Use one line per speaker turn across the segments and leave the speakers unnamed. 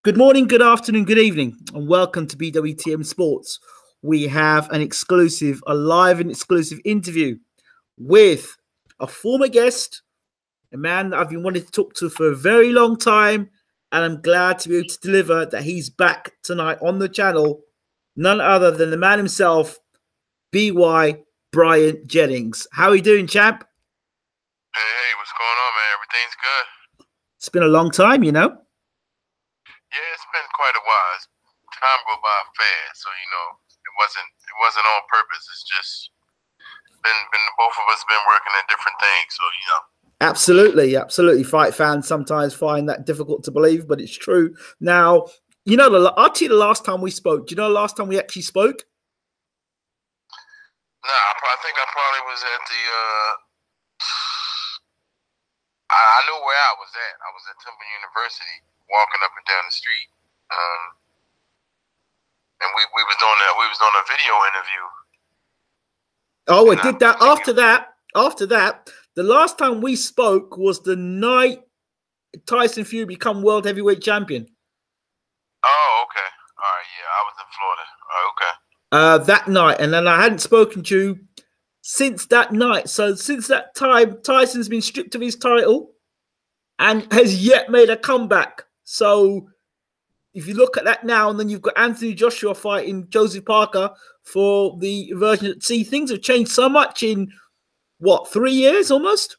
Good morning, good afternoon, good evening, and welcome to BWTM Sports. We have a live and exclusive interview with a former guest, a man that I've been wanting to talk to for a very long time, and I'm glad to be able to deliver that he's back tonight on the channel. None other than the man himself, Bryant Jennings. How are you doing, champ?
Hey, what's going on, man? Everything's good.
It's been a long time, you know.
Yeah, it's been quite a while. Time go by fast, so it wasn't on purpose. It's just been both of us been working at different things, so
Absolutely. Fight fans sometimes find that difficult to believe, but it's true. Now, I'll tell you the last time we spoke. Do you know the last time we actually spoke?
Nah, I think I probably was at the. I know where I was at. I was at Temple University, walking up and down the street, and we was doing that. We was doing a video interview.
Oh, I did that. After that, the last time we spoke was the night Tyson Fury become world heavyweight champion.
Oh, okay. All right. Yeah, I was in Florida. Okay.
That night, and then I hadn't spoken to you since that night. So since that time, Tyson's been stripped of his title and has yet made a comeback. So if you look at that now, and then you've got Anthony Joshua fighting Joseph Parker for the version. See, things have changed so much in what, 3 years almost?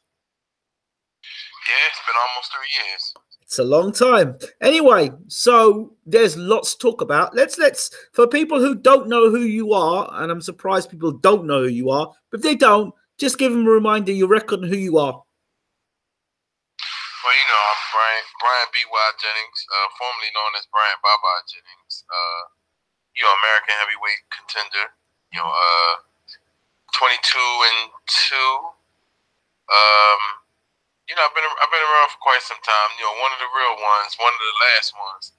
Yeah, it's been almost 3 years.
It's a long time. Anyway, so there's lots to talk about. Let's for people who don't know who you are, and I'm surprised people don't know who you are, but if they don't, just give them a reminder, your record, and who you are.
Well, I'm Bryant B.Y. Jennings, formerly known as Bryant Baba Jennings. American heavyweight contender. 22-2. I've been around for quite some time. One of the real ones, one of the last ones.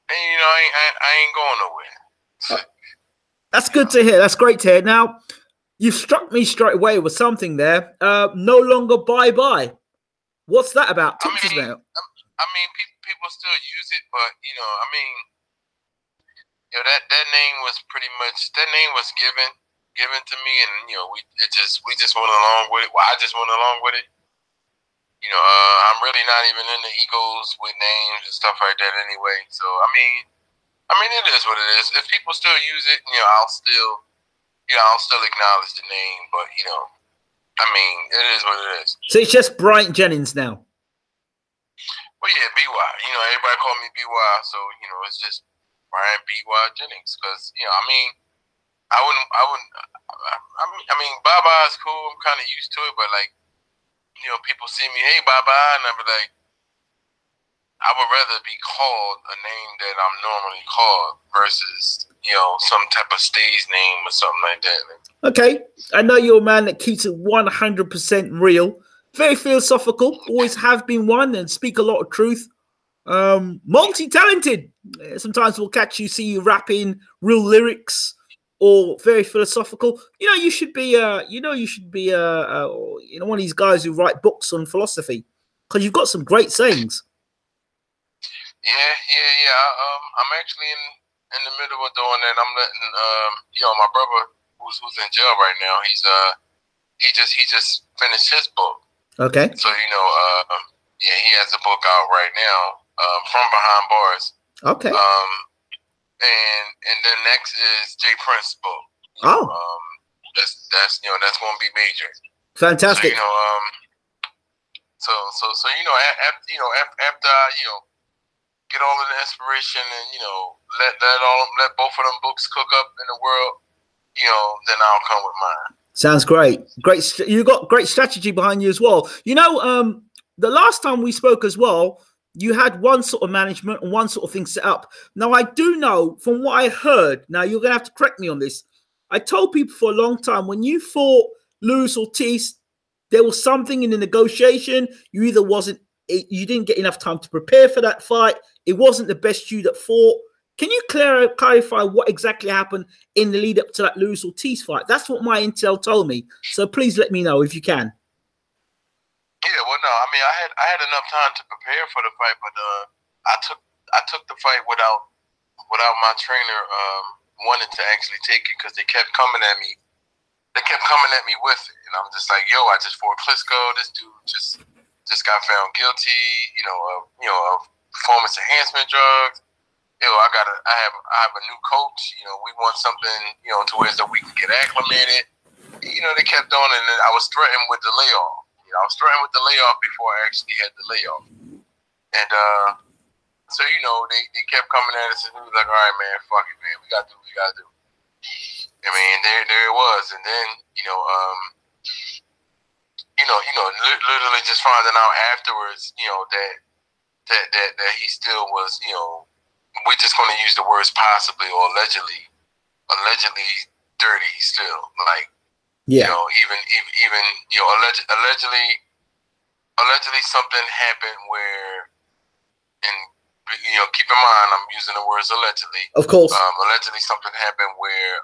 And I ain't going nowhere.
That's good to hear. That's great to hear. Now, you struck me straight away with something there. No longer bye-bye. What's that about?
People still use it, but that name was given to me, and we just went along with it. Well, I just went along with it. I'm really not even into egos with names and stuff like that anyway. So it is what it is. If people still use it, I'll still acknowledge the name, but it is what it is.
So it's just Bryant Jennings now.
Well, yeah, BY. Everybody call me BY, so it's just Bryant BY Jennings, because Baba is cool. I'm kind of used to it, but people see me, hey, Baba, and I'm like, I would rather be called a name that I'm normally called versus some type of stage name or something like that.
Okay, I know you're a man that keeps it 100% real, very philosophical, always have been one, and speak a lot of truth. Multi-talented. Sometimes we'll see you rapping real lyrics or very philosophical. You should be one of these guys who write books on philosophy, because you've got some great sayings.
Yeah. I'm actually in the middle of doing that. I'm letting my brother who's in jail right now. He just finished his book.
Okay.
So he has a book out right now, From Behind Bars.
Okay.
And then next is Jay Prince's book. That's going to be major.
Fantastic.
So after I get all of the inspiration and let both of them books cook up in the world, then I'll come with mine.
Sounds great. You got great strategy behind you as well. The last time we spoke as well, you had one sort of management and one sort of thing set up. Now, I do know from what I heard, now you're going to have to correct me on this. I told people for a long time, when you fought Luis Ortiz, there was something in the negotiation. You didn't get enough time to prepare for that fight. It wasn't the best you that fought. Can you clarify what exactly happened in the lead up to that Luis Ortiz fight? That's what my intel told me. So please let me know if you can.
Yeah, well, no, I had enough time to prepare for the fight, but I took the fight without my trainer wanting to actually take it because they kept coming at me. They kept coming at me with it, and I'm just like, yo, I just fought Klitschko. This dude just got found guilty, of performance enhancement drugs. I have a new coach. We want something, to where that we can get acclimated. They kept on, and then I was threatened with the layoff. I was threatened with the layoff before I actually had the layoff, and so they kept coming at us, and we was like, all right, man, fuck it, man, we gotta do what we gotta do. I mean, there it was, and then literally just finding out afterwards, that he still was, we're just going to use the words possibly or allegedly dirty still, like,
yeah,
allegedly something happened where, and keep in mind I'm using the words allegedly,
of course,
allegedly something happened where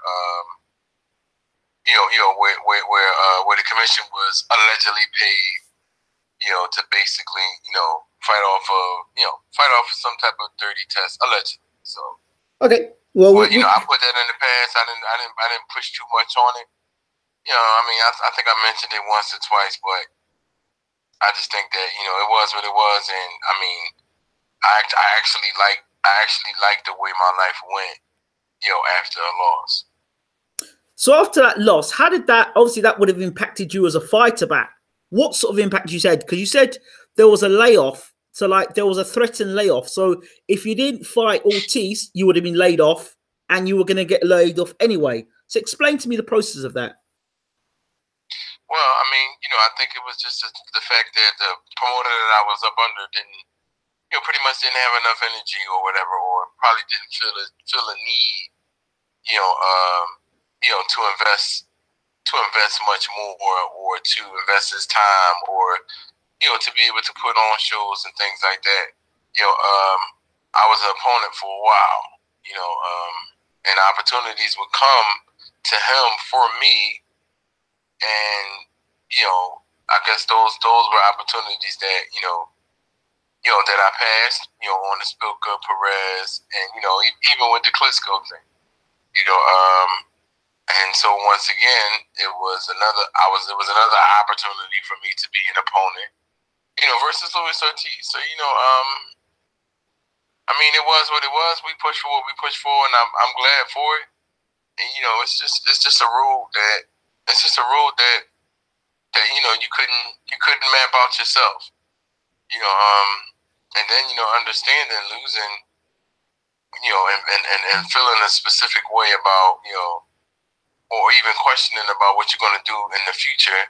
where the commission was allegedly paid, to basically, fight off some type of dirty test, allegedly. So
okay, well,
I put that in the past. I didn't push too much on it. I mean, I think I mentioned it once or twice, but I just think that it was what it was, and I mean, I actually like the way my life went, after a loss.
So after that loss, how did that? Obviously, that would have impacted you as a fighter back. What sort of impact you said? Because you said there was a layoff. So like there was a threatened layoff. So if you didn't fight Ortiz, you would have been laid off, and you were going to get laid off anyway. So explain to me the process of that.
Well, I mean, I think it was just the fact that the promoter that I was up under didn't, pretty much didn't have enough energy or whatever, or probably didn't feel a need, to invest much more, or to invest his time, or to be able to put on shows and things like that. I was an opponent for a while, and opportunities would come to him for me, and I guess those were opportunities that that I passed, on the Spilka, Perez, and even with the Klitschko thing, and so once again, it was another opportunity for me to be an opponent, versus Luis Ortiz. So I mean, it was what it was. We pushed for what we pushed for, and I'm glad for it. And it's just a rule that you couldn't map out yourself. And then understanding losing, and feeling a specific way about or even questioning about what you're going to do in the future,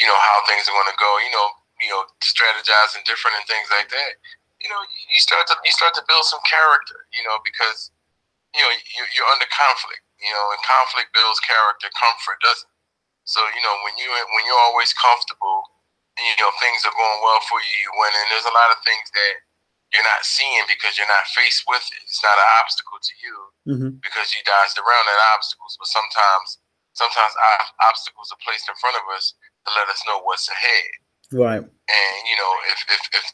how things are going to go, strategizing different and things like that. You start to build some character, because you're under conflict, and conflict builds character, comfort doesn't. So when you're always comfortable, and things are going well for you, you win, and there's a lot of things that you're not seeing because you're not faced with it. It's not an obstacle to you, because you dodged around that obstacles. But sometimes obstacles are placed in front of us to let us know what's ahead.
Right.
And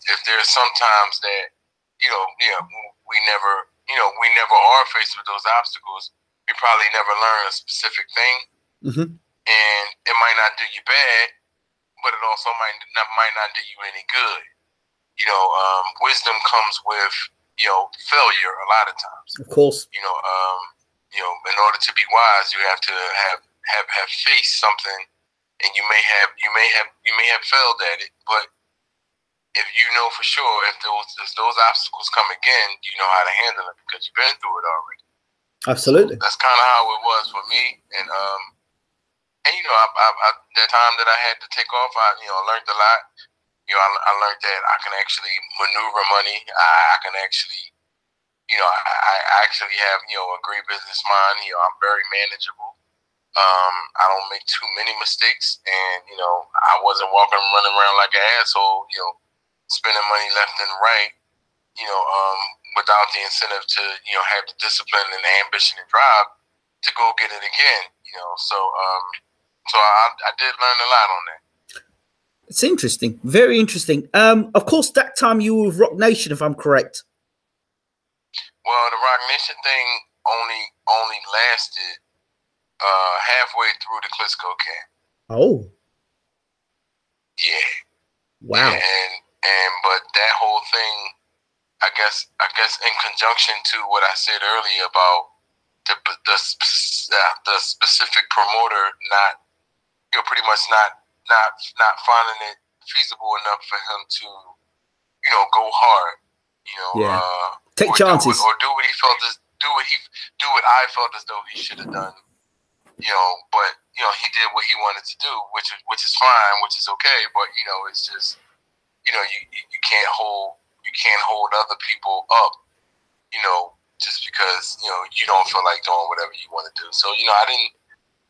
if there's sometimes that we never are faced with those obstacles, we probably never learn a specific thing, and it might not do you bad, but it also might not do you any good. Wisdom comes with failure a lot of times.
Of course.
In order to be wise, you have to have faced something, and you may have failed at it, but if you know for sure if those obstacles come again, you know how to handle it because you've been through it already.
Absolutely.
That's kind of how it was for me, and I that time that I had to take off, I learned a lot. I learned that I can actually maneuver money. I can actually, I actually have a great business mind. I'm very manageable. I don't make too many mistakes, and I wasn't running around like an asshole. Spending money left and right. Without the incentive to have the discipline and the ambition and drive to go get it again. So I did learn a lot on that.
It's interesting, very interesting. Of course, that time you were with Rock Nation, if I'm correct.
Well, the Rock Nation thing only lasted halfway through the Klitschko camp.
Oh.
Yeah.
Wow.
Yeah, but that whole thing, I guess in conjunction to what I said earlier about the specific promoter not, pretty much not finding it feasible enough for him to, go hard,
take chances,
or do what he felt do what I felt as though he should have done, but he did what he wanted to do, which is fine, which is okay, but it's just, you can't hold other people up, just because you don't feel like doing whatever you want to do. So I didn't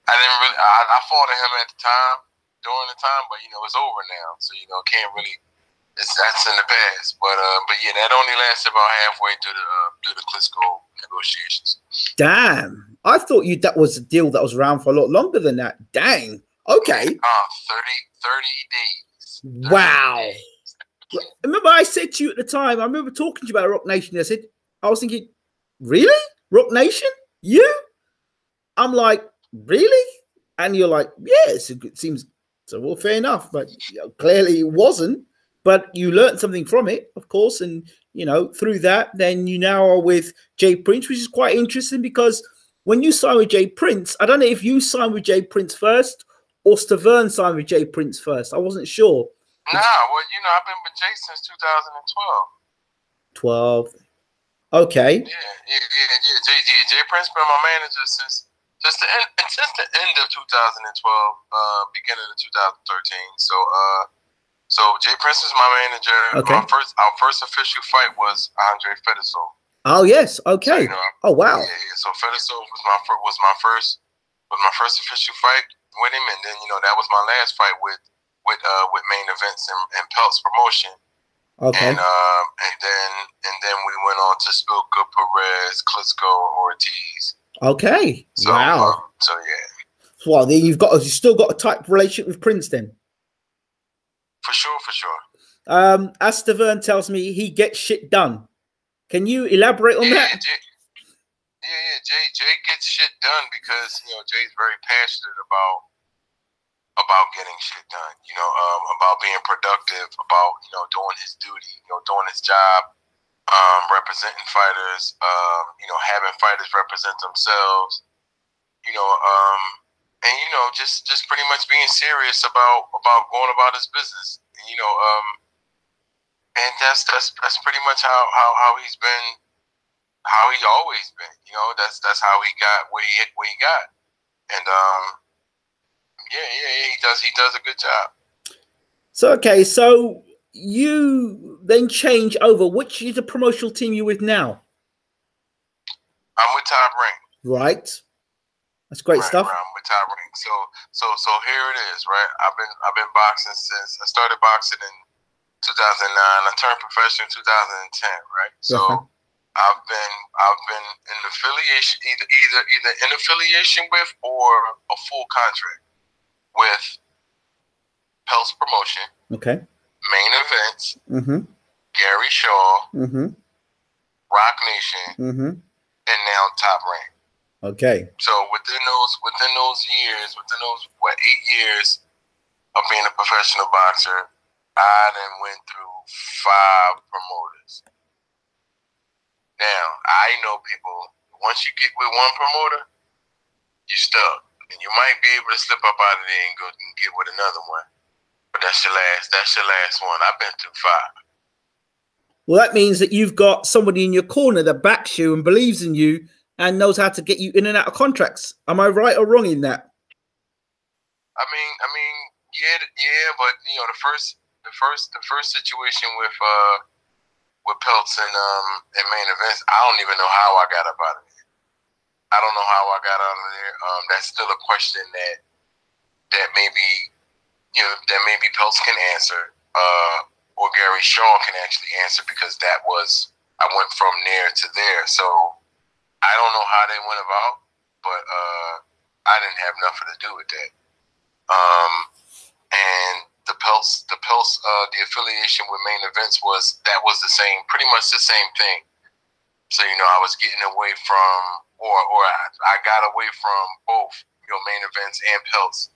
really. I fought at him at the time, during the time, but it's over now. So can't really. That's in the past. But yeah, that only lasted about halfway through the Klitschko negotiations.
Damn, I thought that was a deal that was around for a lot longer than that. Dang. Okay.
30 days. 30
wow.
Days.
Remember, I said to you at the time. I remember talking to you about Rock Nation. I was thinking, really, Rock Nation? You? I'm like, really? And you're like, yes, it seems so. Well, fair enough, but clearly it wasn't. But you learned something from it, of course, and through that, then you now are with Jay Prince, which is quite interesting because when you signed with Jay Prince, I don't know if you signed with Jay Prince first or Stavern signed with Jay Prince first. I wasn't sure.
Nah, well, I've been with Jay since 2012.
12. Okay.
Yeah. Jay Prince been my manager since the end of 2012, beginning of 2013. So Jay Prince is my manager.
Okay.
Our first official fight was Andre Fedosov.
Oh yes. Okay. So, oh wow.
Yeah. So Fedosov was my first official fight with him, and then that was my last fight with Main Events and Peltz Promotion.
Okay.
And then we went on to Spilka, Perez, Klitschko, Ortiz.
Okay.
So,
wow.
So yeah.
Well, then you still got a tight relationship with Prince then.
For sure.
As Stavern tells me, he gets shit done. Can you elaborate on that?
Jay gets shit done because Jay's very passionate about getting shit done. About being productive, about doing his duty, doing his job, representing fighters, having fighters represent themselves, and just pretty much being serious about going about his business. And that's pretty much how he's been, how he's always been. That's how he got where he got. And he does a good job.
So okay, so you then change over. Which is the promotional team you're with now?
I'm with Top Rank.
Right. That's great stuff.
Right, I'm with Top Rank. So here it is, right? I've been boxing since I started boxing in 2009. I turned professional in 2010, right? So I've been in affiliation, either in affiliation with or a full contract with Peltz Promotion.
Okay. Main
Events. Gary Shaw. Rock Nation. And now Top Rank.
Okay.
So within those years, 8 years of being a professional boxer, I then went through 5 promoters. Now, I know people, once you get with one promoter, you're stuck. And you might be able to slip up out of there and go and get with another one. But that's your last one. I've been through 5.
Well, that means that you've got somebody in your corner that backs you and believes in you and knows how to get you in and out of contracts. Am I right or wrong in that?
I mean, yeah, but the first situation with Peltz and Main Events, I don't even know how I got up out of there. I don't know how I got out of there. That's still a question that maybe Peltz can answer, or Gary Shaw can actually answer, because I went from there to there. So I don't know how they went about, but I didn't have nothing to do with that. And the affiliation with Main Events was the same, pretty much the same thing. So, I was getting away from, or I got away from both, main events and pelts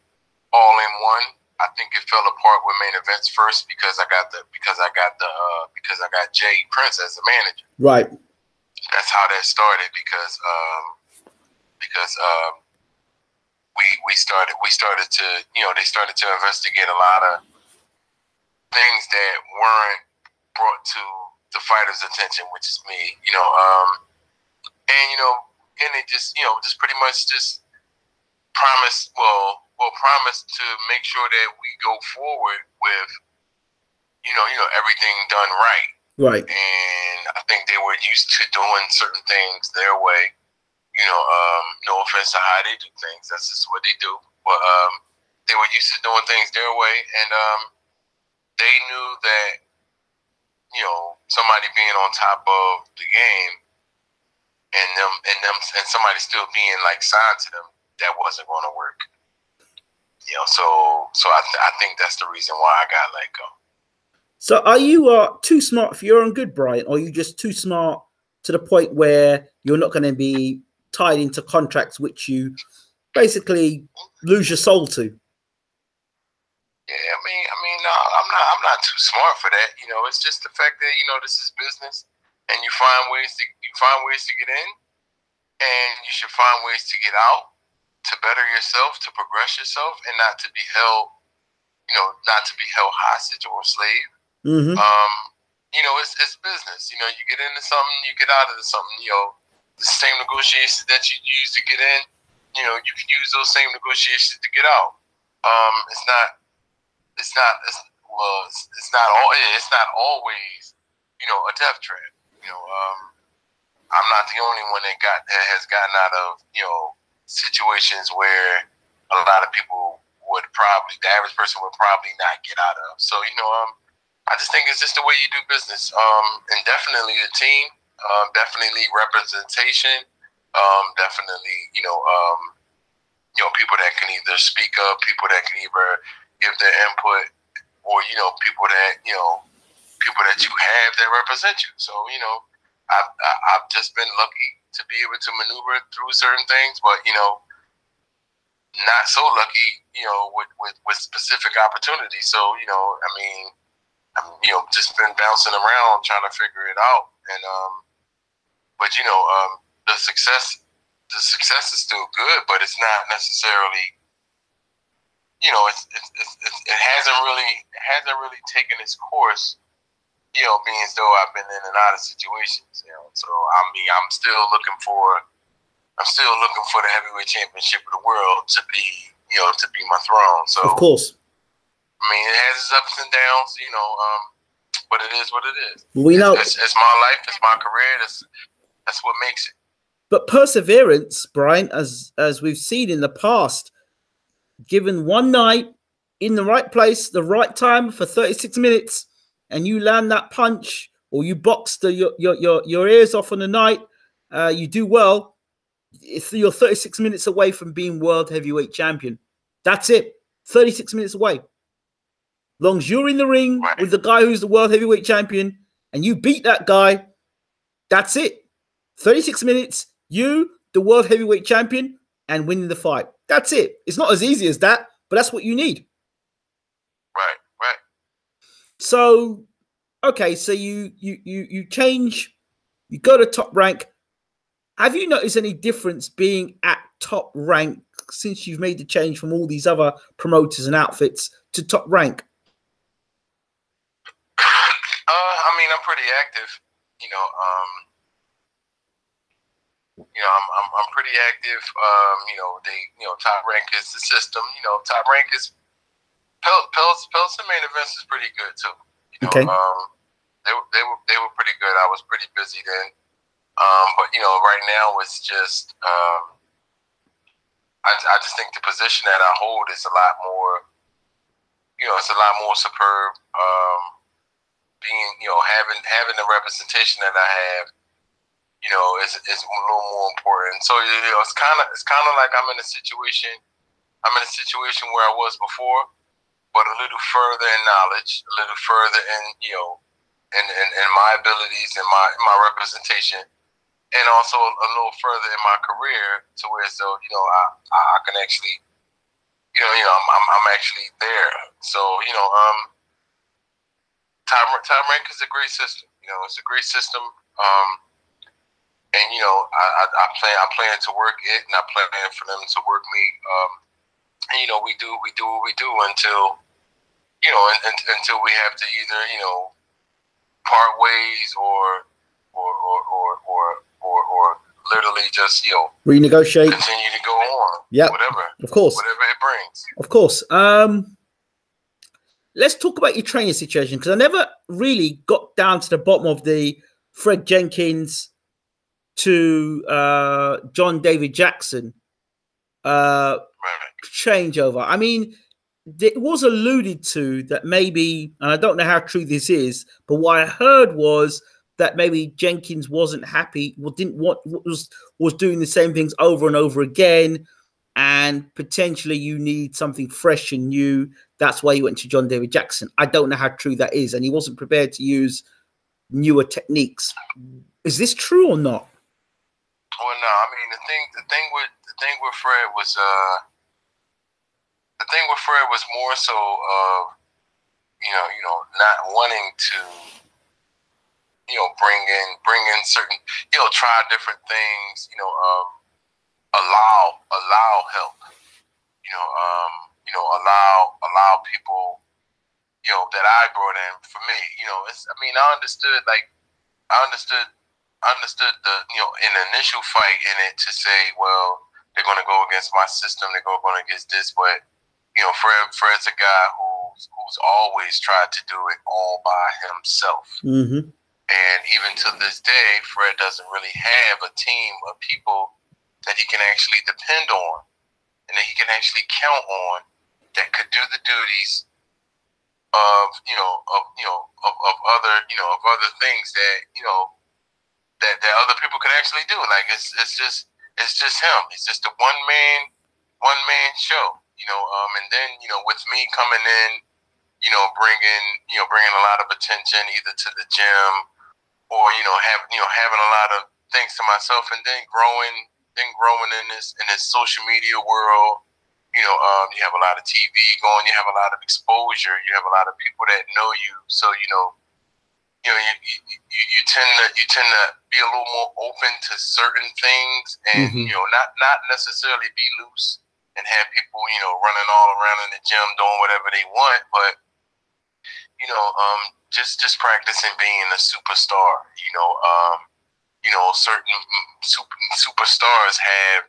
all in one. I think it fell apart with main events first because I got Jay Prince as the manager.
Right.
That's how that started because we started to, they started to investigate a lot of things that weren't brought to the fighter's attention, which is me, and they just pretty much just promised to make sure that we go forward with everything done right.
Right.
And I think they were used to doing certain things their way. No offense to how they do things, that's just what they do. But they were used to doing things their way, and they knew that somebody being on top of the game and somebody still being like signed to them, that wasn't going to work. So I think that's the reason why I got let go.
So are you too smart for your own good, Bryant, or are you just too smart to the point where you're not going to be tied into contracts which you basically lose your soul to?
Yeah, I mean, no, I'm not too smart for that. It's just the fact that this is business, and you find ways to get in, and you should find ways to get out, to better yourself, to progress yourself, and not to be held, hostage or a slave.
Mm-hmm.
It's business. You get into something, you get out of something. The same negotiations that you use to get in, you can use those same negotiations to get out. It's not always, a death trap. I'm not the only one that has gotten out of, situations where a lot of people the average person would probably not get out of. So, I just think it's just the way you do business. And definitely the team, definitely representation, definitely, people that can either speak up, people that can either give their input, or people that you have that represent you. So I've just been lucky to be able to maneuver through certain things, but not so lucky with specific opportunities. So I'm just been bouncing around trying to figure it out, and but the success is still good, but it's not necessarily. It hasn't really taken its course, being as though I've been in and out of situations, So I'm still looking for the heavyweight championship of the world to be my throne. So
of course,
it has its ups and downs, but it is what it is.
We know
it's my life, it's my career. That's what makes it.
But perseverance, Brian, as we've seen in the past. Given one night in the right place, the right time for 36 minutes, and you land that punch, or you box your ears off on the night, you do well. You're 36 minutes away from being world heavyweight champion. That's it. 36 minutes away. As long as you're in the ring with the guy who's the world heavyweight champion and you beat that guy, that's it. 36 minutes, you, the world heavyweight champion, and winning the fight. That's it. It's not as easy as that, but that's what you need.
Right.
So, okay, so you change, you go to Top Rank. Have you noticed any difference being at Top Rank since you've made the change from all these other promoters and outfits to Top Rank?
I'm pretty active. I'm pretty active. Top Rank is the system. Top Rank is Pelts and main events is pretty good too.
Okay.
They were pretty good. I was pretty busy then. But right now it's just I just think the position that I hold is a lot more. It's a lot more superb. Being having the representation that I have. Is a little more important. So it's kind of like I'm in a situation where I was before, but a little further in knowledge, a little further in in my abilities and my representation, and also a little further in my career to where I can actually I'm actually there. So Time Rank is a great system. It's a great system. And I plan to work it, and I plan for them to work me. And we do what we do until until we have to either part ways or literally just
renegotiate,
continue to go on.
Yeah,
whatever it brings.
Of course. Let's talk about your training situation, because I never really got down to the bottom of the Fred Jenkins to John David Jackson changeover. I mean, it was alluded to that maybe, and I don't know how true this is, but what I heard was that maybe Jenkins wasn't happy, was doing the same things over and over again, and potentially you need something fresh and new. That's why he went to John David Jackson. I don't know how true that is, and he wasn't prepared to use newer techniques. Is this true or not?
Well, no. I mean, the thing with Fred was more so of not wanting to bring in certain try different things, allow help, allow people that I brought in. For me, I understood the an initial fight in it to say, well, they're going to go against my system, they're going against this, but Fred's a guy who's always tried to do it all by himself.
Mm-hmm.
And even to this day, Fred doesn't really have a team of people that he can actually depend on and that he can actually count on that could do the duties of other things that that other people could actually do. Like it's just him. It's just a one man show. And then with me coming in, bringing a lot of attention either to the gym or having a lot of things to myself, and then growing in this social media world. You have a lot of TV going, you have a lot of exposure, you have a lot of people that know you, so you tend to be a little more open to certain things, and not necessarily be loose and have people running all around in the gym doing whatever they want, but just practicing being a superstar. Certain superstars have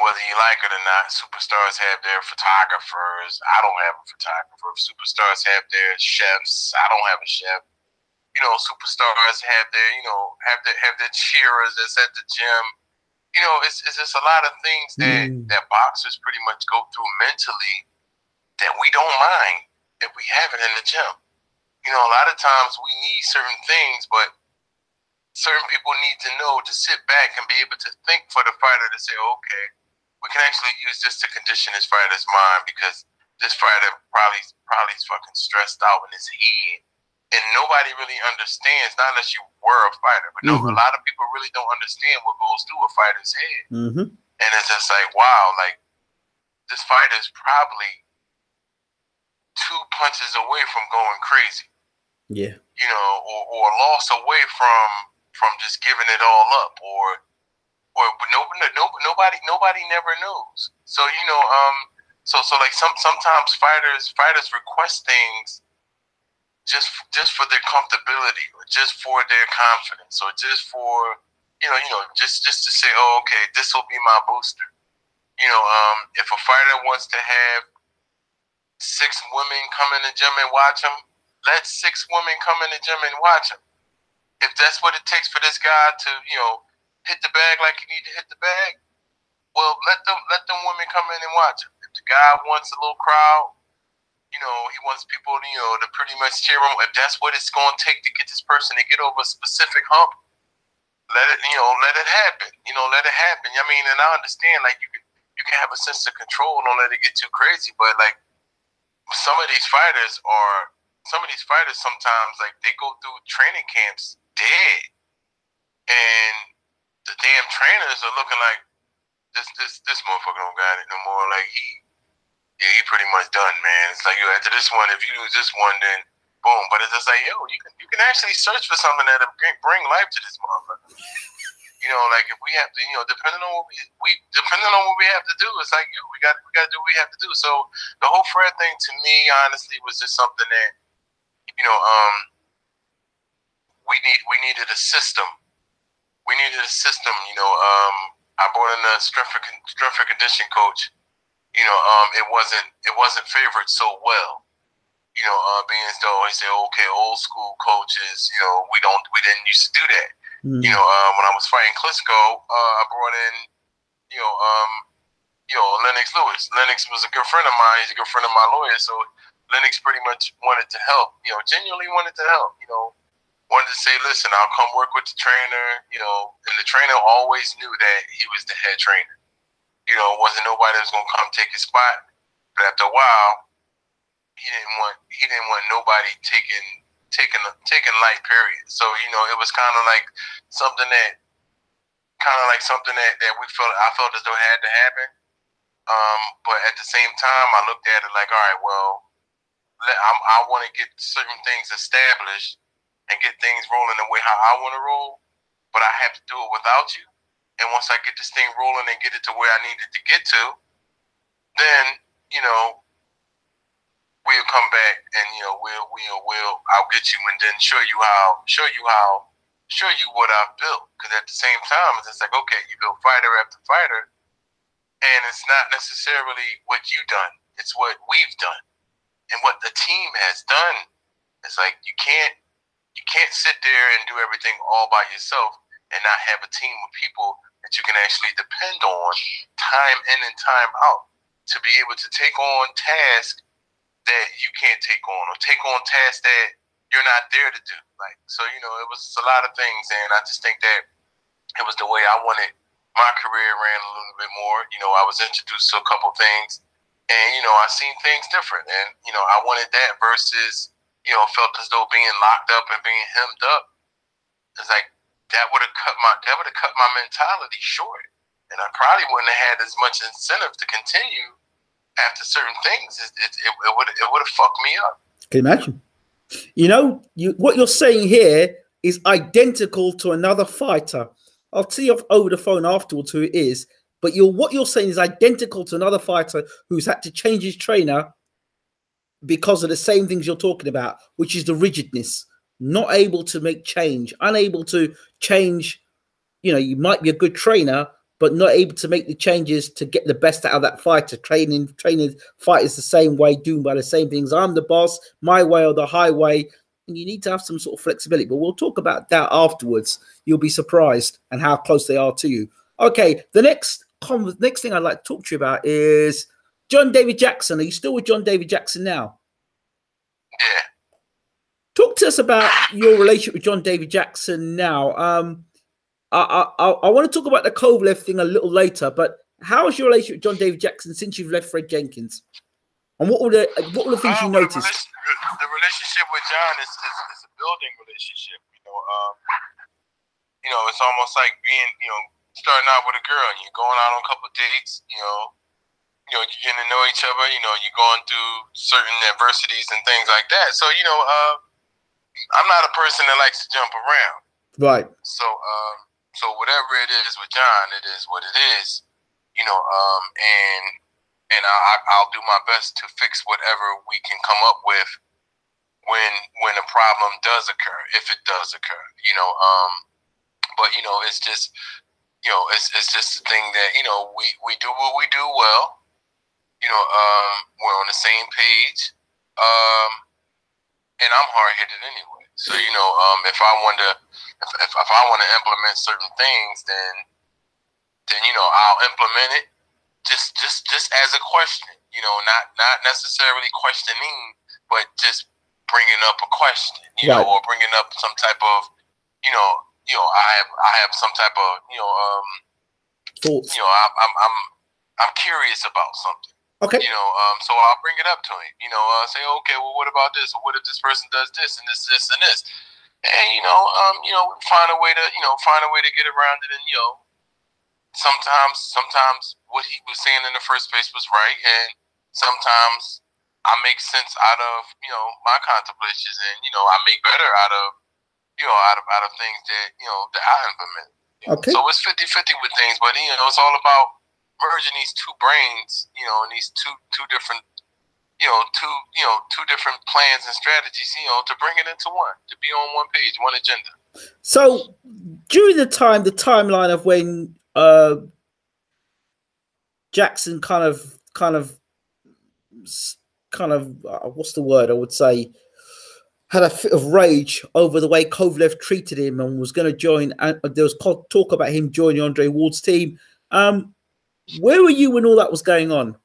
whether you like it or not, superstars have their photographers. I don't have a photographer. Superstars have their chefs. I don't have a chef. Superstars have their have their cheerers that's at the gym. It's just a lot of things that boxers pretty much go through mentally that we don't mind if we have it in the gym. A lot of times we need certain things, but certain people need to know to sit back and be able to think for the fighter to say, okay, we can actually use this to condition this fighter's mind, because this fighter probably is fucking stressed out in his head. And nobody really understands, not unless you were a fighter, but no, a lot of people really don't understand what goes through a fighter's head. And it's just like, wow, like this fighter is probably 2 punches away from going crazy.
Yeah.
Or a loss away from just giving it all up, or nobody never knows. So so like sometimes fighters request things just for their comfortability, or just for their confidence, or just for just to say, oh, okay, this will be my booster. If a fighter wants to have 6 women come in the gym and watch him, let 6 women come in the gym and watch him. If that's what it takes for this guy to, hit the bag like he need to hit the bag, well, let them women come in and watch him. If the guy wants a little crowd, he wants people, to pretty much cheer him. If that's what it's going to take to get this person to get over a specific hump, let it happen. Let it happen. I mean, and I understand, like, you can have a sense of control, don't let it get too crazy, but like some of these fighters sometimes, like, they go through training camps dead. and the damn trainers are looking like this motherfucker don't got it no more. Like he pretty much done, man. It's like, yo, after this one, if you lose this one, then boom. But it's just like, yo, you can actually search for something that'll bring life to this motherfucker. You know, like if we have to, you know, depending on what we have to do, it's like, yo, we got to do what we have to do. So the whole Fred thing to me, honestly, was just something that, you know, we needed a system. We needed a system. You know, I brought in a strength and conditioning coach. You know, it wasn't favored so well. You know, being as though I say, okay, old school coaches, you know, we didn't used to do that. You know, when I was fighting Klitschko, I brought in, you know, Lennox Lewis. Lennox was a good friend of mine. He's a good friend of my lawyer. So Lennox pretty much wanted to help. You know, genuinely wanted to help. You know, wanted to say, listen, I'll come work with the trainer. You know, and the trainer always knew that he was the head trainer. You know, wasn't nobody that was gonna come take his spot. But after a while, he didn't want nobody taking light, period. So, you know, it was kind of like something that we I felt as though it had to happen. But at the same time, I looked at it like, all right, well, I want to get certain things established and get things rolling the way how I want to roll, but I have to do it without you. And once I get this thing rolling and get it to where I need it to get to, then, you know, we'll come back and, you know, I'll get you and then show you what I've built. Because at the same time, it's just like, okay, you build fighter after fighter, and it's not necessarily what you've done. It's what we've done. And what the team has done. It's like you can't sit there and do everything all by yourself and not have a team of people that you can actually depend on time in and time out to be able to take on tasks that you can't take on, or take on tasks that you're not there to do. Like, so, you know, it was a lot of things, and I just think that it was the way I wanted my career ran a little bit more. You know, I was introduced to a couple things, and, you know, I seen things different, and, you know, I wanted that versus, you know, felt as though being locked up and being hemmed up. It's like that would have cut my mentality short, and I probably wouldn't have had as much incentive to continue after certain things. It would have fucked me up.
Can you imagine? You know, what you're saying here is identical to another fighter. I'll tell you over the phone afterwards who it is, but what you're saying is identical to another fighter who's had to change his trainer because of the same things you're talking about, which is the rigidness, not able to make change, unable to change. You know, you might be a good trainer, but not able to make the changes to get the best out of that fighter. Training fighters the same way, doing by the same things. I'm the boss, my way or the highway. And you need to have some sort of flexibility. But we'll talk about that afterwards. You'll be surprised and how close they are to you. Okay, the next thing I'd like to talk to you about is John David Jackson. Are you still with John David Jackson now?
Yeah.
Talk to us about your relationship with John David Jackson now. I want to talk about the Kovalev thing a little later, but how is your relationship with John David Jackson since you've left Fred Jenkins? And what were the things you noticed?
The relationship with John is a building relationship. You know, it's almost like being, you know, starting out with a girl and you're going out on a couple of dates. You know, you're getting to know each other. You know, you're going through certain adversities and things like that. So, you know, I'm not a person that likes to jump around.
Right.
So whatever it is with John, it is what it is, you know, and I'll do my best to fix whatever we can come up with when a problem does occur, if it does occur, you know, but, you know, it's just, you know, it's just a thing that, you know, we do what we do well, you know, we're on the same page, and I'm hard-headed anyway. So, you know, if I want to implement certain things, then you know, I'll implement it just as a question, you know, not necessarily questioning, but just bringing up a question, you know, or bringing up some type of, you know, I have some type of, you know,
thoughts.
You know, I'm curious about something.
Okay.
You know, so I'll bring it up to him. You know, say, okay, well, what about this? Or what if this person does this and this, and this? And we find a way to get around it, and sometimes what he was saying in the first place was right, and sometimes I make sense out of my contemplations, and I make better out of things that I implement.
Okay.
So it's 50-50 with things, but it's all about merging these two brains, and these two different two different plans and strategies, to bring it into one, to be on one page, one agenda.
So during the timeline of when Jackson kind of what's the word I would say, had a fit of rage over the way Kovalev treated him and was going to join, and there was talk about him joining Andre Ward's team. Where were you when all that was going on?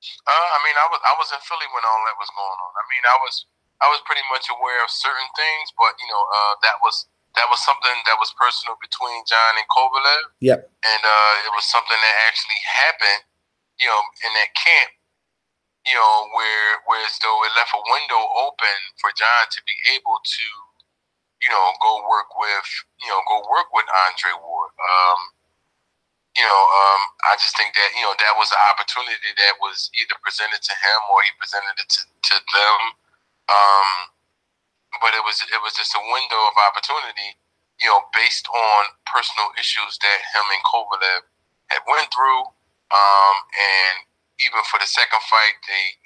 I was in Philly when all that was going on. I was pretty much aware of certain things, but that was something that was personal between John and Kovalev.
Yep.
And it was something that actually happened, in that camp, where as though it left a window open for John to be able to, go work with Andre Ward. I just think that that was an opportunity that was either presented to him or he presented it to them. But it was just a window of opportunity, based on personal issues that him and Kovalev had went through. And even for the second fight, they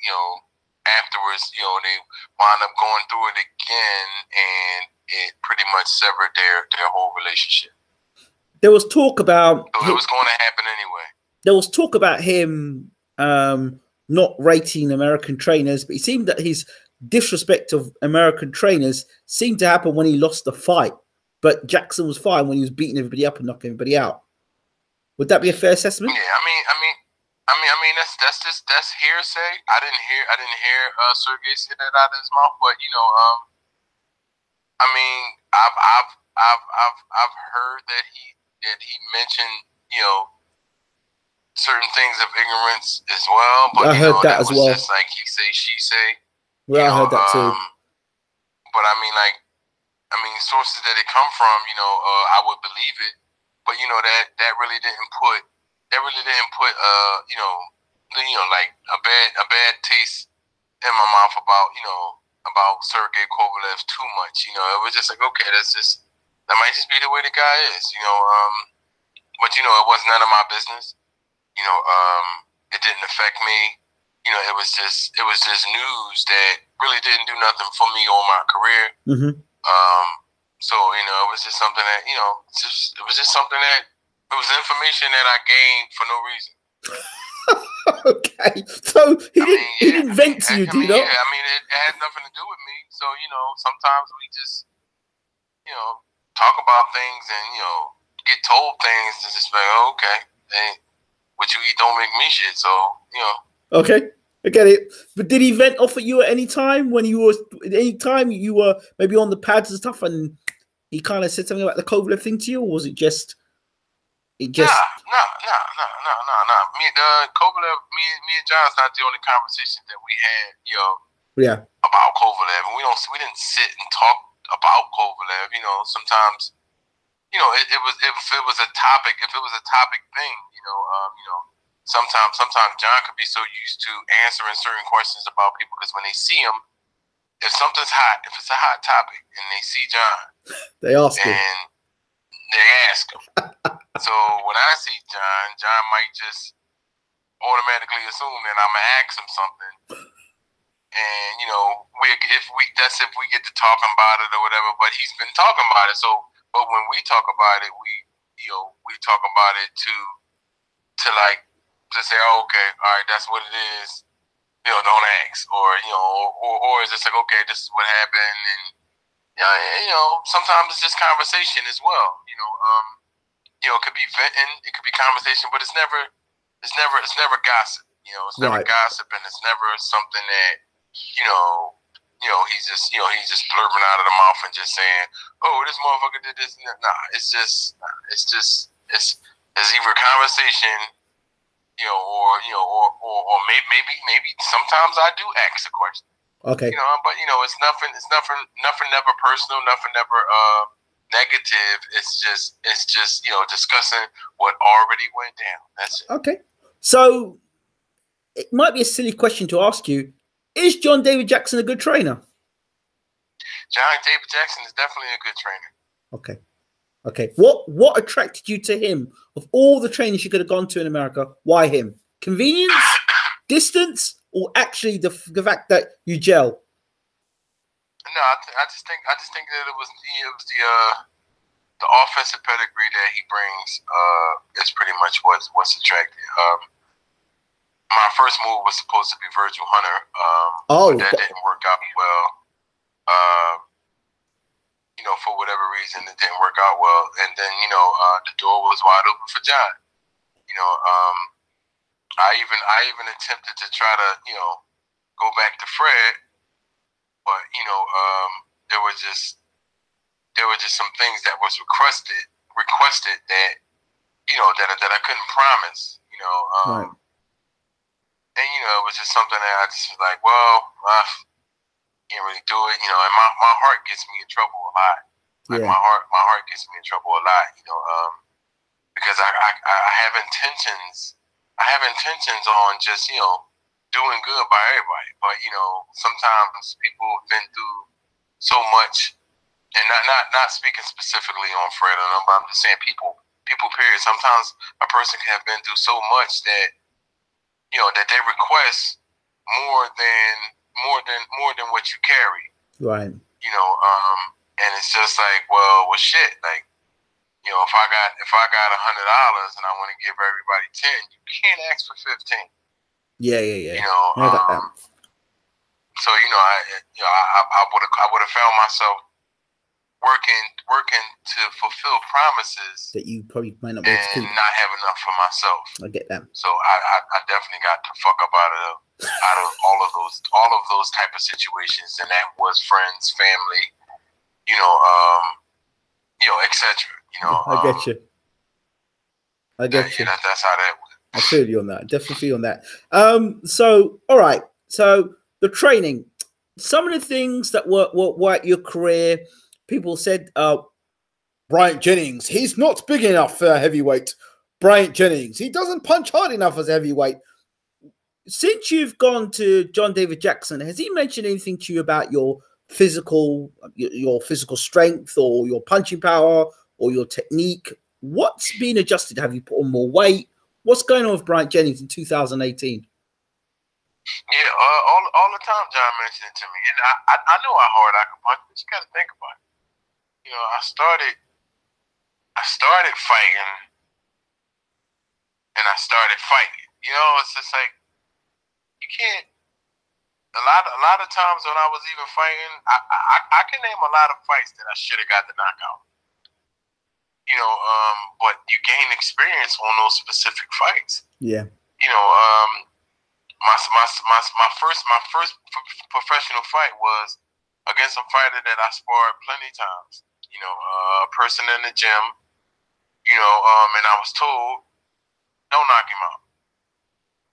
afterwards, they wound up going through it again, and it pretty much severed their whole relationship.
There was talk about
it was going to happen anyway.
There was talk about him not rating American trainers, but it seemed that his disrespect of American trainers seemed to happen when he lost the fight. But Jackson was fine when he was beating everybody up and knocking everybody out. Would that be a fair assessment?
Yeah, that's hearsay. I didn't hear Sergey say that out of his mouth, but I've heard that he mentioned certain things of ignorance as well. But
I heard that as well.
Just like he say, she say.
Yeah, I heard that too.
But sources that it come from, I would believe it. But that really didn't put like a bad taste in my mouth about Sergey Kovalev too much. It was just like, okay, that might just be the way the guy is. But it was none of my business. It didn't affect me. It was just news that really didn't do nothing for me or my career.
Mm-hmm.
So it was just something that it was information that I gained for no reason.
Okay, so he didn't vent to you, do you know?
Yeah, it had nothing to do with me. So sometimes we just talk about things and get told things and just like, oh, okay, hey, what you eat don't make me shit. So
Okay, I get it. But did he vent off at you at any time when you were maybe on the pads and stuff, and he kind of said something about the Kovalev thing to you, or was it just?
No. Kovalev, me and John's not the only conversation that we had,
Yeah.
About Kovalev, and we didn't sit and talk about Kovalev. Sometimes, if it was a topic thing, sometimes John could be so used to answering certain questions about people because when they see him, if something's hot, if it's a hot topic, and they see John,
they ask him.
So when I see John might just automatically assume that I'm gonna ask him something, and if we get to talking about it or whatever. But he's been talking about it. So, but when we talk about it, we talk about it to say, oh, okay, all right, that's what it is. Don't ask, or is it like, okay, this is what happened, and sometimes it's just conversation as well. It could be venting, it could be conversation, but it's never gossip. It's never gossip, and it's never something that he's just blurting out of the mouth and just saying, oh, this motherfucker did this. Nah, it's either conversation, or maybe sometimes I do ask a question.
Okay.
But it's nothing. It's nothing never personal. Nothing never negative. It's just discussing what already went down. That's it.
Okay. So it might be a silly question to ask you. Is John David Jackson a good trainer?
John David Jackson is definitely a good trainer.
Okay. Okay. What attracted you to him of all the trainers you could have gone to in America? Why him? Convenience, distance, or actually the fact that you gel?
No, I just think that it was the offensive pedigree that he brings is pretty much what's attractive. My first move was supposed to be Virgil Hunter, but that didn't work out well. For whatever reason, it didn't work out well. And then, the door was wide open for John. I even attempted to try to, go back to Fred, but there were just some things that was requested that that I couldn't promise.
Right.
And it was just something that I just was like, well, can't really do it, and my heart gets me in trouble a lot. Like my heart gets me in trouble a lot, because I have intentions. I have intentions on just doing good by everybody, but sometimes people have been through so much, and not speaking specifically on Fred or them, but I'm just saying people period. Sometimes a person can have been through so much that that they request more than what you carry.
Right.
And it's just like, well, shit. Like, if I got $100 and I want to give everybody 10, you can't ask for 15.
Yeah.
So I would have found myself working to fulfill promises
that you probably might not be able to keep.
And not have enough for myself.
I get that.
So I definitely got the fuck up out of all of those type of situations, and that was friends, family, etc.
I get you.
That's how that went.
I feel you on that. Definitely feel on that. So all right. So the training, some of the things that were at your career, people said, Bryant Jennings, he's not big enough for a heavyweight. Bryant Jennings, he doesn't punch hard enough as a heavyweight. Since you've gone to John David Jackson, has he mentioned anything to you about your physical strength, or your punching power, or your technique? What's been adjusted? Have you put on more weight? What's going on with Bryant Jennings in 2018?
Yeah, all the time John mentioned it to me, and I know how hard I can punch, but you got to think about it. I started fighting, and I started fighting. It's just like you can't. A lot of times when I was even fighting, I can name a lot of fights that I should have got the knockout. But you gain experience on those specific fights.
Yeah.
My first professional fight was against a fighter that I sparred plenty of times. A person in the gym. And I was told, don't knock him out.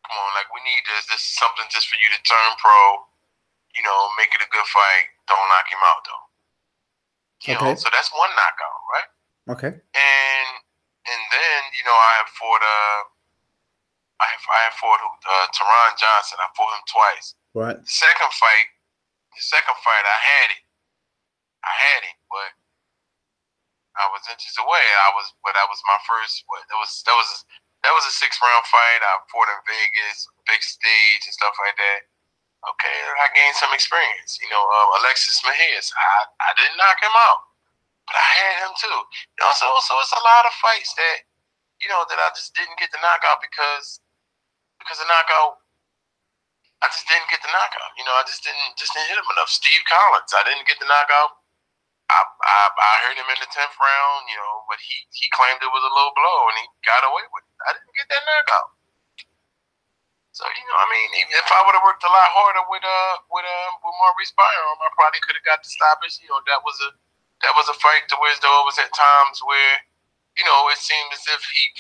Come on, like, we need this. This is something just for you to turn pro. Make it a good fight. Don't knock him out, though.
Okay.
So that's one knockout, right?
Okay.
And then I have fought Teron Johnson. I fought him twice.
Right.
The second fight, I had it, but I was inches away. That was my first. That was a 6-round fight. I fought in Vegas, big stage and stuff like that. Okay, I gained some experience. Alexis Mejias, I didn't knock him out, but I had him too. So it's a lot of fights that that I just didn't get the knockout because the knockout. I just didn't get the knockout. I just didn't hit him enough. Steve Collins, I didn't get the knockout. I heard him in the 10th round, but he claimed it was a low blow and he got away with it. I didn't get that knockout. So if I would have worked a lot harder with Maurice Byron, I probably could have got the stoppage. That was a fight to where there was at times where it seemed as if he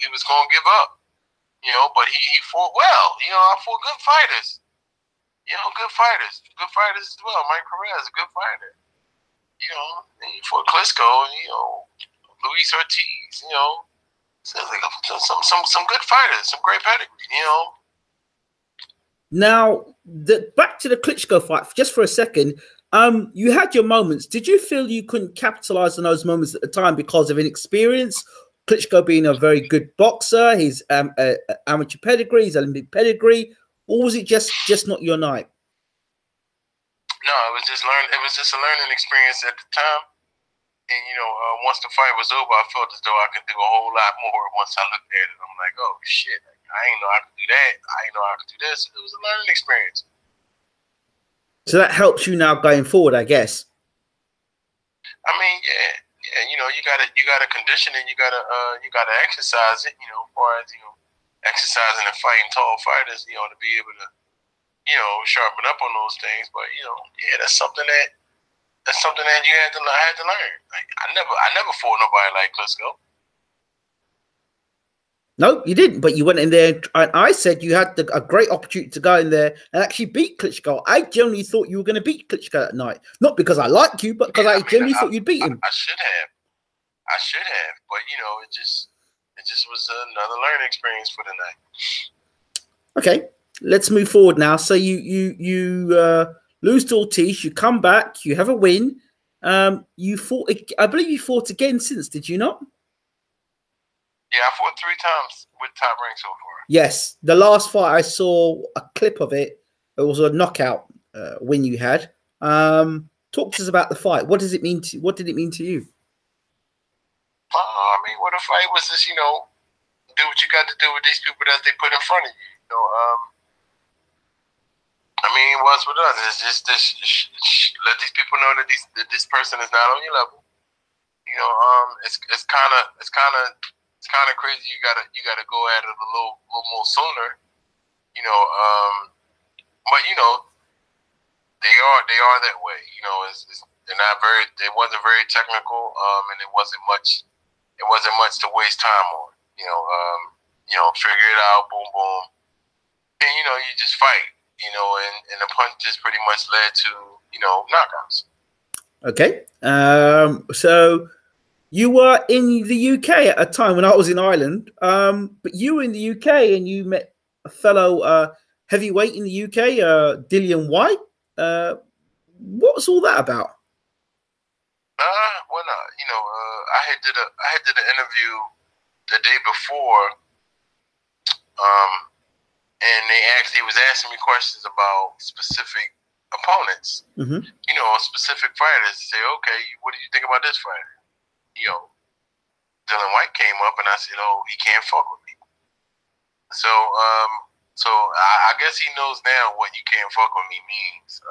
was gonna give up. But he fought well. I fought good fighters. good fighters as well. Mike Perez, a good fighter. And you fought Klitschko, Luis Ortiz, so like some good fighters, some great pedigree,
Now, back to the Klitschko fight, just for a second. You had your moments. Did you feel you couldn't capitalize on those moments at the time because of inexperience? Klitschko being a very good boxer, his amateur pedigree, his Olympic pedigree, or was it just not your night?
No, it was just a learning experience at the time. And once the fight was over, I felt as though I could do a whole lot more. Once I looked at it, I'm like, oh shit, I ain't know I could do that. I ain't know I could do this. It was a learning experience.
So that helps you now going forward, I guess.
I mean, yeah. You gotta condition it. You gotta exercise it. As far as exercising and fighting tall fighters, to be able to sharpen up on those things. But that's something that you had to learn. Like I never fought nobody like Klitschko.
No, you didn't. But you went in there, and I said you had a great opportunity to go in there and actually beat Klitschko. I generally thought you were going to beat Klitschko that night, not because I like you, but because I generally thought you'd beat him.
I should have, but it just was another learning experience for the night.
Okay, let's move forward now. So you lose to Ortiz, you come back, you have a win. You fought. I believe you fought again since. Did you not?
Yeah, I fought 3 times with Top Rank so far.
Yes, the last fight I saw a clip of it. It was a knockout win you had. Talk to us about the fight. What did it mean to you?
I mean, the fight was just do what you got to do with these people that they put in front of you. I mean, what's with us? It's just let these people know that this person is not on your level. It's kind of crazy. You gotta go at it a little more sooner. But they are that way. They're not very. They wasn't very technical. And it wasn't much to waste time on. Figure it out, boom, boom, and you just fight. And the punches pretty much led to knockouts.
Okay. So you were in the UK at a time when I was in Ireland. But you were in the UK and you met a fellow heavyweight in the UK, Dillian Whyte. What was all that about?
I had did an interview the day before, and he was asking me questions about specific opponents, specific fighters. Say, okay, what do you think about this fighter? Dillian Whyte came up, and I said, oh, he can't fuck with me. So I guess he knows now what you can't fuck with me means.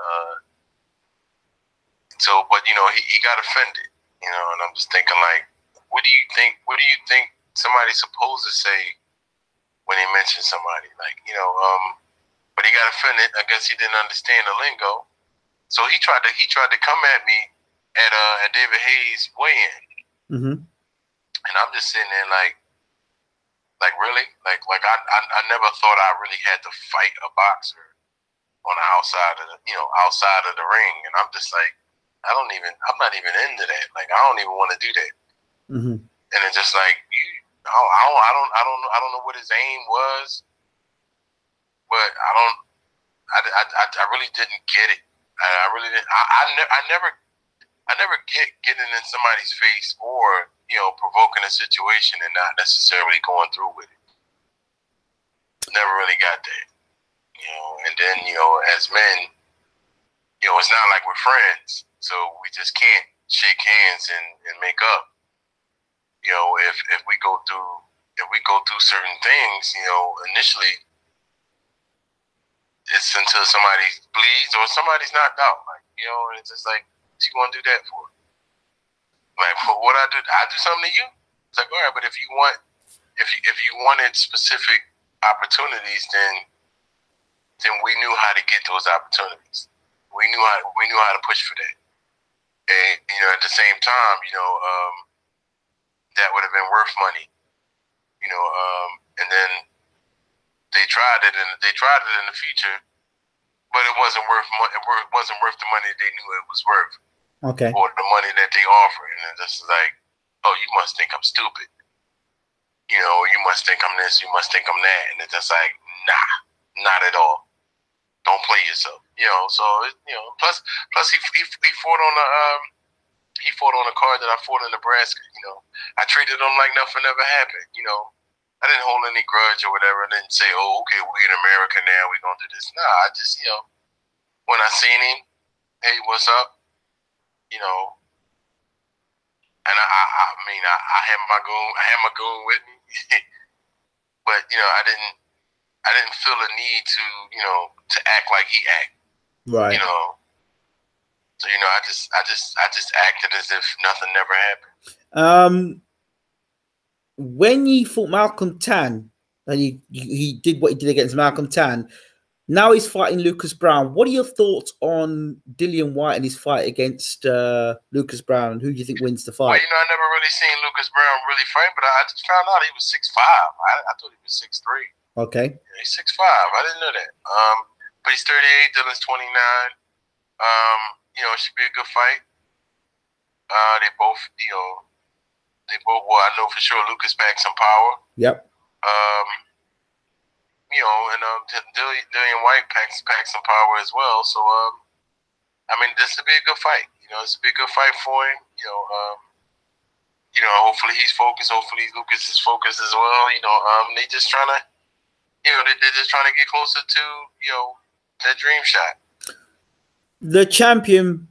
But he got offended, and I'm just thinking like, what do you think somebody's supposed to say when they mention somebody? Like, but he got offended. I guess he didn't understand the lingo. So he tried to come at me at David Hayes' weigh-in. Mm-hmm. And I'm just sitting there like really? Like I never thought I really had to fight a boxer on the outside of the ring. And I'm just like, I'm not even into that. Like, I don't even want to do that. Mm-hmm. And it's just like, I don't know what his aim was, but I really didn't get it. I really didn't. I never get getting in somebody's face or provoking a situation and not necessarily going through with it. Never really got that. And then as men, it's not like we're friends, so we just can't shake hands and make up. If we go through certain things, initially it's until somebody bleeds or somebody's knocked out. Like, and it's just like, what you gonna do that for? Like, for what I do something to you? It's like, all right, but if you wanted specific opportunities, then we knew how to get those opportunities. We knew how to push for that. And at the same time, that would have been worth money. And then they tried it in the future, but it wasn't worth it wasn't worth the money they knew it was worth.
Okay.
Or the money that they offered, and it's just like, oh, you must think I'm stupid. You know, you must think I'm this, you must think I'm that, and it's just like, nah, not at all. Don't play yourself. You know, so plus he fought on the card that I fought in Nebraska. You know, I treated him like nothing ever happened. You know, I didn't hold any grudge or whatever. I didn't say, oh, okay, we're in America now, we're gonna do this. Nah, I just, when I seen him, hey, what's up? You know, and I had my goon with me, but I didn't feel a need to act like he act.
Right.
So I just acted as if nothing never happened.
When you fought Malcolm Tan, and he did what he did against Malcolm Tan, now he's fighting Lucas Brown. What are your thoughts on Dillian Whyte and his fight against Lucas Brown? Who do you think wins the fight?
Well, I never really seen Lucas Brown really fight, but I just found out he was 6'5". I thought he was 6'3".
Okay.
Yeah, he's 6'5". I didn't know that. But he's 38. Dylan's 29. It should be a good fight. They both, well, I know for sure Lucas packs some power.
Yep.
Dillian Whyte packs some power as well. So, this will be a good fight. This will be a good fight for him. Hopefully he's focused. Hopefully Lucas is focused as well. They just trying to, they're just trying to get closer to, that dream shot.
The champion,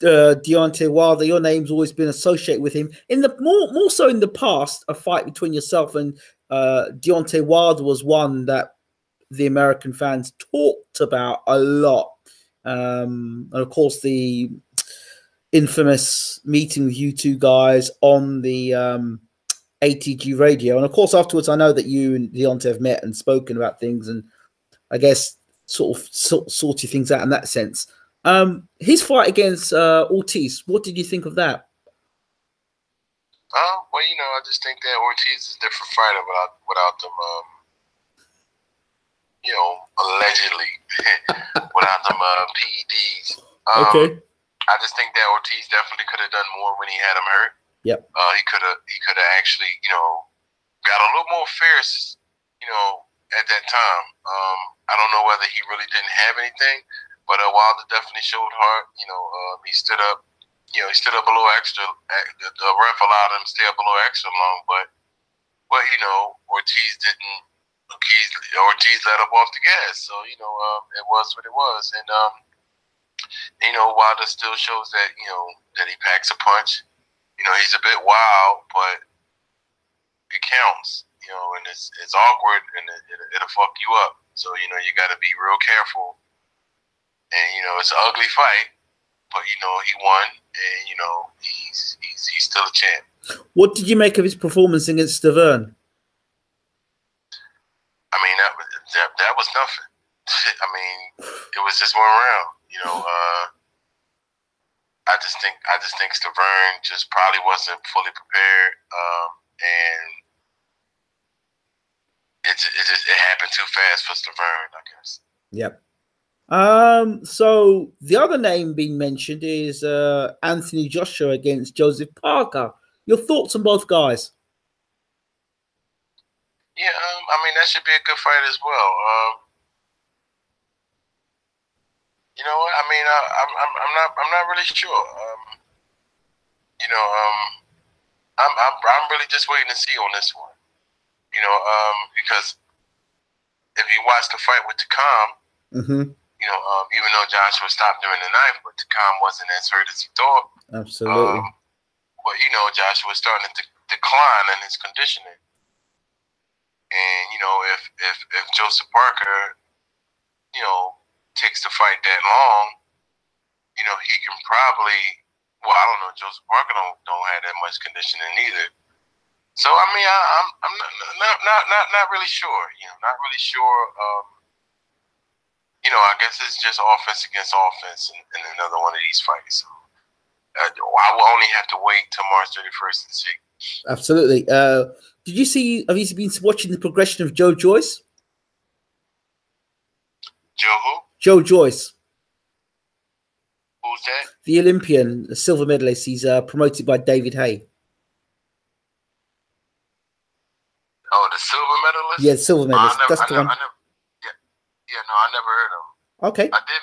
Deontay Wilder, your name's always been associated with him. In the more so in the past, a fight between yourself and Deontay Wilder was one that the American fans talked about a lot. And of course, the infamous meeting with you two guys on the ATG radio. And of course, afterwards, I know that you and Deontay have met and spoken about things, and I guess sorted things out in that sense. His fight against Ortiz, what did you think of that?
Well, I just think that Ortiz is a different fighter without them, allegedly, without them PEDs.
Okay.
I just think that Ortiz definitely could have done more when he had him hurt.
Yep.
He could have actually, got a little more fierce, at that time. I don't know whether he really didn't have anything, but Wilder definitely showed heart. He stood up. He stood up a little extra. The ref allowed him to stay up a little extra long, but Ortiz didn't. Ortiz let up off the gas, so it was what it was, and Wilder still shows that that he packs a punch. He's a bit wild, but it counts. And it's awkward, and it'll fuck you up. So you got to be real careful. And it's an ugly fight, but he won, and he's still a champ.
What did you make of his performance against Stavern?
That was nothing. It was just one round. I just think Stavern just probably wasn't fully prepared, and it happened too fast for Stavern, I guess.
Yep. So the other name being mentioned is Anthony Joshua against Joseph Parker. Your thoughts on both guys?
Yeah, that should be a good fight as well. I'm not really sure. I'm really just waiting to see on this one. Because if you watch the fight with Takam, even though Joshua stopped during the ninth, but Takam wasn't as hurt as he thought.
Absolutely.
But Joshua was starting to decline in his conditioning. And if Joseph Parker, takes the fight that long, he can probably. Well, I don't know. Joseph Parker don't have that much conditioning either. So I'm not really sure. Not really sure. I guess it's just offense against offense in another one of these fights. So, I will only have to wait till March 31st and see.
Absolutely. Have you been watching the progression of Joe Joyce?
Joe who?
Joe Joyce.
Who's that?
The Olympian, the silver medalist. He's promoted by David Haye.
Oh, the silver medalist?
Yeah, the silver medalist. That's the one.
No, I never heard of him.
Okay.
I did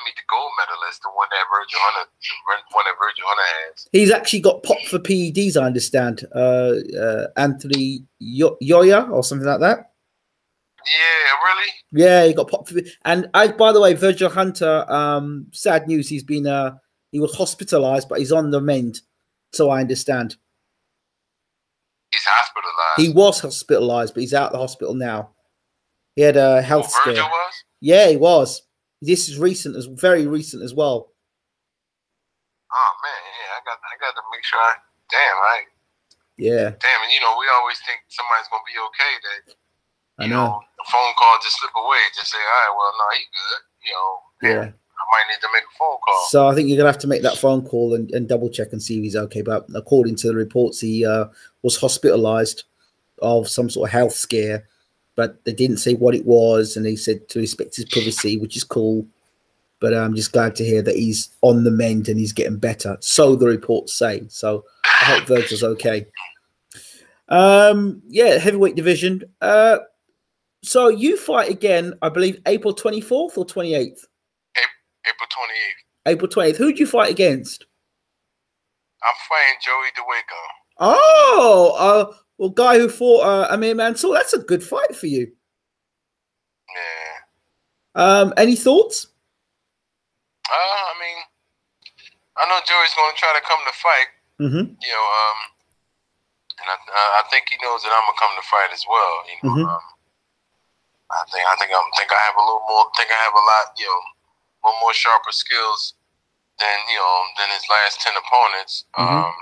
meet the gold medalist, the one that Virgil Hunter has.
He's actually got popped for PEDs, I understand. Anthony Yoya or something like that.
Yeah, really?
Yeah, he got popped for. And by the way, Virgil Hunter. Sad news. He was hospitalized, but he's on the mend, so I understand.
He's hospitalized.
He was hospitalized, but he's out of the hospital now. He had a health scare.
Virgil was?
Yeah, he was. This is very recent as well.
Oh man, yeah, I got to make sure.
Yeah.
Damn, and we always think somebody's gonna be okay. That
I know.
The phone call just slip away. Just say, all right, well, no, he good.
Yeah.
I might need to make a phone call.
So I think you're gonna have to make that phone call and double check and see if he's okay. But according to the reports, he was hospitalized of some sort of health scare, but they didn't say what it was, and they said to respect his privacy, which is cool. But I'm just glad to hear that he's on the mend and he's getting better. So the reports say. So I hope Virgil's okay. Yeah, heavyweight division. So you fight again, I believe, April 24th or 28th?
April 28th.
April 28th. Who'd you fight against?
I'm fighting Joey DeWaco.
Oh, well, guy who fought Amir Mansour. That's a good fight for you.
Yeah.
Any thoughts?
I mean, I know Joey's going to try to come to fight.
Mm-hmm.
And I think he knows that I'm gonna come to fight as well.
Mm-hmm.
I think I have a little more. Think I have a lot, little more sharper skills than his last 10 opponents.
Mm-hmm.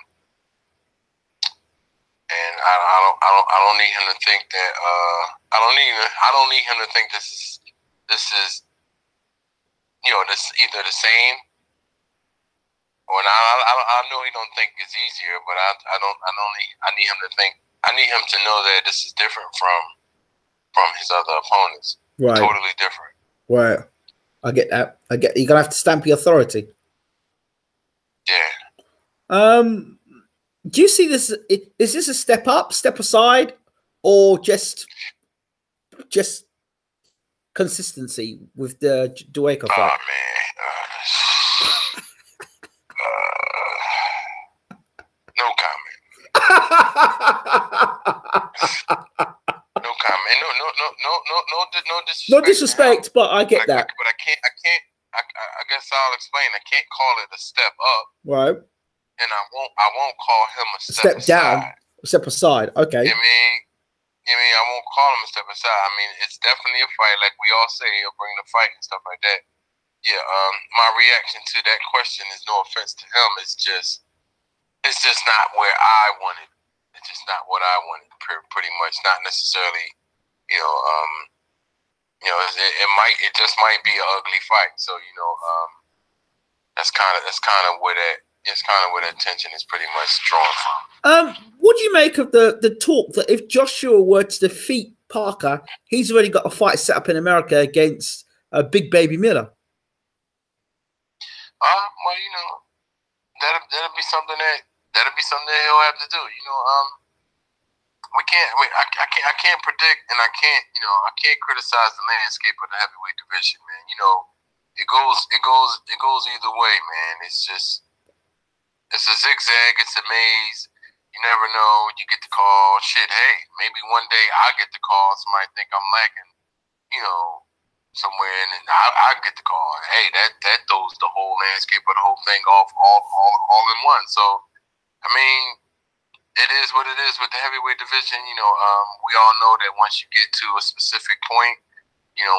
And I don't need him to think that. I don't need him to think this is this either the same. Or I know he don't think it's easier, but I need him to think. I need him to know that this is different from his other opponents.
Right.
Totally different.
Right. I get that. You're gonna have to stamp your authority.
Yeah.
Do you see this? Is this a step up, step aside, or just consistency with the DeWaco fight?
Oh man. No comment. No comment. No disrespect.
No disrespect, but I get that.
But I can't. I guess I'll explain. I can't call it a step up.
Right.
And I won't call him a step
down.
aside.
Step aside. Okay.
I won't call him a step aside. I mean, it's definitely a fight. Like we all say, he'll bring the fight and stuff like that. Yeah. My reaction to that question is no offense to him. It's just not where I wanted. It's just not what I wanted. Pretty much, not necessarily. It just might be an ugly fight. So that's kind of where that tension is pretty much drawn from.
What do you make of the talk that if Joshua were to defeat Parker, he's already got a fight set up in America against Big Baby Miller?
Well, that'll be something that he'll have to do. I can't predict, and I can't criticize the landscape of the heavyweight division, man. It goes either way, man. It's a zigzag, it's a maze. You never know. You get the call. Shit, hey, maybe one day I get the call. Somebody think I'm lacking, somewhere, and I get the call. Hey, that throws the whole landscape of the whole thing off all in one. So, I mean, it is what it is with the heavyweight division. We all know that once you get to a specific point,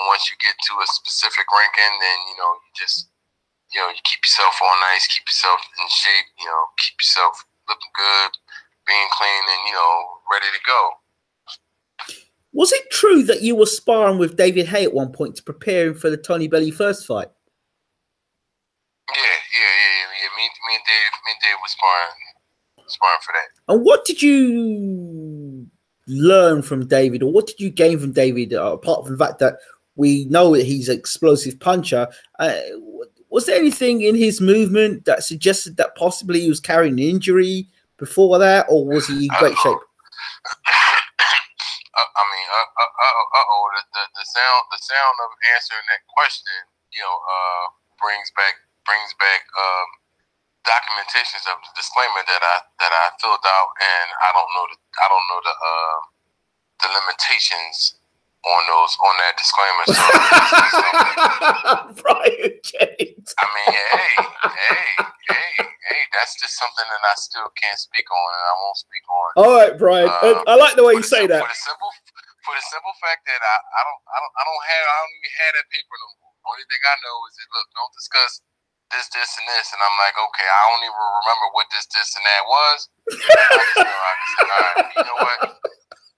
once you get to a specific ranking, then you keep yourself on ice, keep yourself in shape, keep yourself looking good, being clean, and ready to go.
Was it true that you were sparring with David Haye at one point to prepare him for the Tony Bellew first fight?
Yeah. Me and Dave was sparring for that.
And what did you learn from David, or what did you gain from David, apart from the fact that We know that he's an explosive puncher. Was there anything in his movement that suggested that possibly he was carrying an injury before that, or was he in great shape?
I mean, the sound of answering that question, brings back documentations of the disclaimer that I filled out, and I don't know the limitations on that disclaimer. So
Bryant Jennings.
I mean, hey, that's just something that I still can't speak on, and I won't speak on.
All right, Brian. I like the way you say that.
For the simple fact that I don't even have that paper no more. Only thing I know is that, look, don't discuss this, and this, and I'm like, okay, I don't even remember what this, and that was. I just, all right, you know what?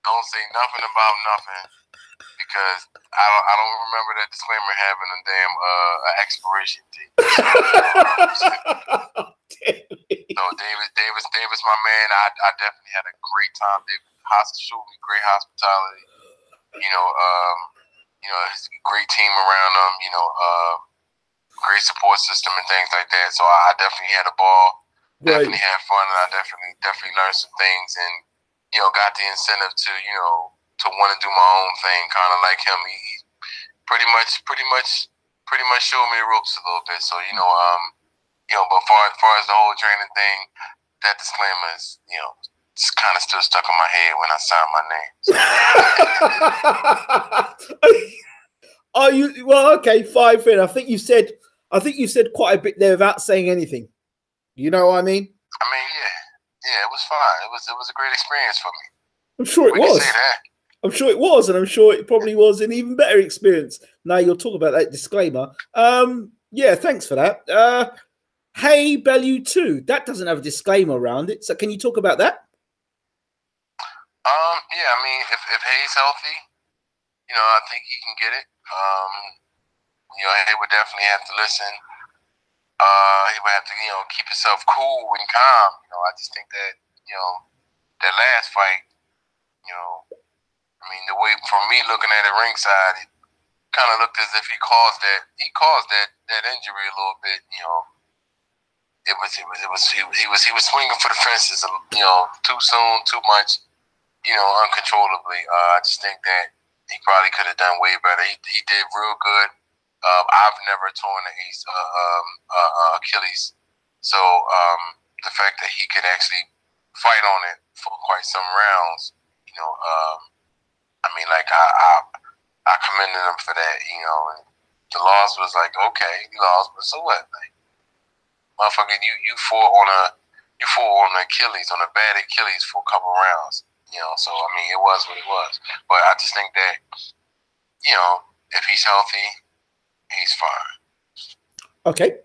Don't say nothing about nothing, because I don't remember that disclaimer having a damn expiration date. So Davis, my man, I definitely had a great time. David showed me great hospitality. His great team around him. Great support system and things like that. So I definitely had a ball. Right. Definitely had fun, and I definitely learned some things, and got the incentive to want to do my own thing, kind of like him. He pretty much showed me the ropes a little bit. So but far as the whole training thing, that disclaimer is it's kind of still stuck in my head when I signed my name.
So. Well, okay, fine. I think you said quite a bit there without saying anything. You know what I mean?
I mean, yeah, it was fine. It was a great experience for me.
I'm sure it was. I'm sure it was, and I'm sure it probably was an even better experience. Now you'll talk about that disclaimer. Yeah, thanks for that. Hey, Bellew 2, that doesn't have a disclaimer around it. So can you talk about that?
Yeah, I mean, if Hay's healthy, I think he can get it. Hay would definitely have to listen. He would have to, keep himself cool and calm. I just think that, that last fight, I mean, the way, from me looking at it ringside, it kind of looked as if he caused that injury a little bit. He was swinging for the fences, too soon, too much, uncontrollably. I just think that he probably could have done way better. He did real good. I've never torn an Achilles, so the fact that he could actually fight on it for quite some rounds, I mean, like I commended him for that. And the loss was like, okay, he lost, but so what? Like, motherfucker, you fought on an Achilles, on a bad Achilles for a couple rounds. So I mean, it was what it was. But I just think that, if he's healthy, he's fine.
Okay.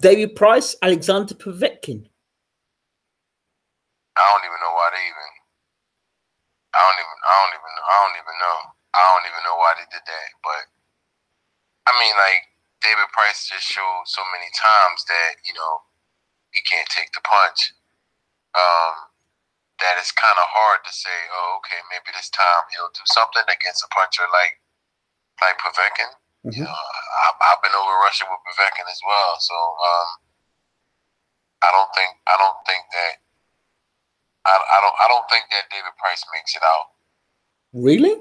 David Price, Alexander Povetkin.
I don't even know why they even. I don't even know why they did that. But I mean, like, David Price just showed so many times that he can't take the punch. That it's kind of hard to say, oh, okay, maybe this time he'll do something against a puncher like Povetkin. Mm-hmm. I've been over Russia with Povetkin as well, so I don't think that David Price makes it out.
Really?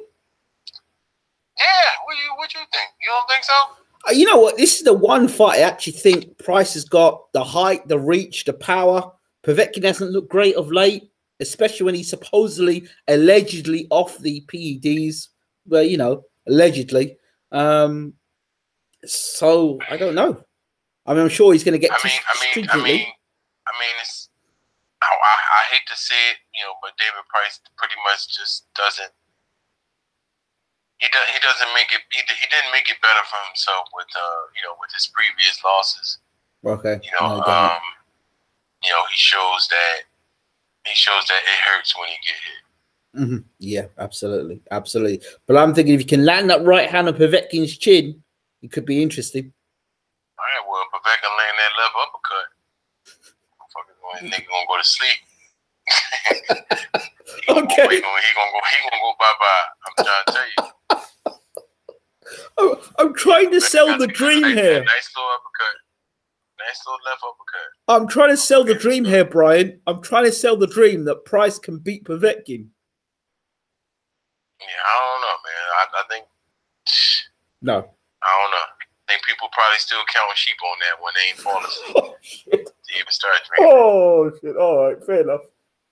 Yeah. What you think? You don't think so?
You know what? This is the one fight I actually think Price has got the height, the reach, the power. Povetkin hasn't looked great of late, especially when he's supposedly, allegedly off the PEDs. Well, allegedly. So I don't know. I mean, I'm sure he's going to get.
I mean, it's. I hate to say it, but David Price pretty much just doesn't. He doesn't make it. He didn't make it better for himself with with his previous losses.
Okay.
He shows that it hurts when he get hit.
Mm-hmm. Yeah, absolutely. But I'm thinking if you can land that right hand on Povetkin's chin, it could be interesting.
All right, well, Povetkin land that left uppercut. Nigga gonna go to sleep.
Okay.
He gonna go bye-bye. I'm trying to tell you.
I'm trying to sell the dream here.
Nice little uppercut. Nice little left uppercut.
I'm trying to sell the dream here, Brian. I'm trying to sell the dream that Price can beat Povetkin.
Yeah, I don't know, man. I think.
No.
I don't know. I think people probably still counting sheep on that when they ain't falling asleep.
Oh, shit.
To even start dreaming.
Oh, shit. All right, fair enough.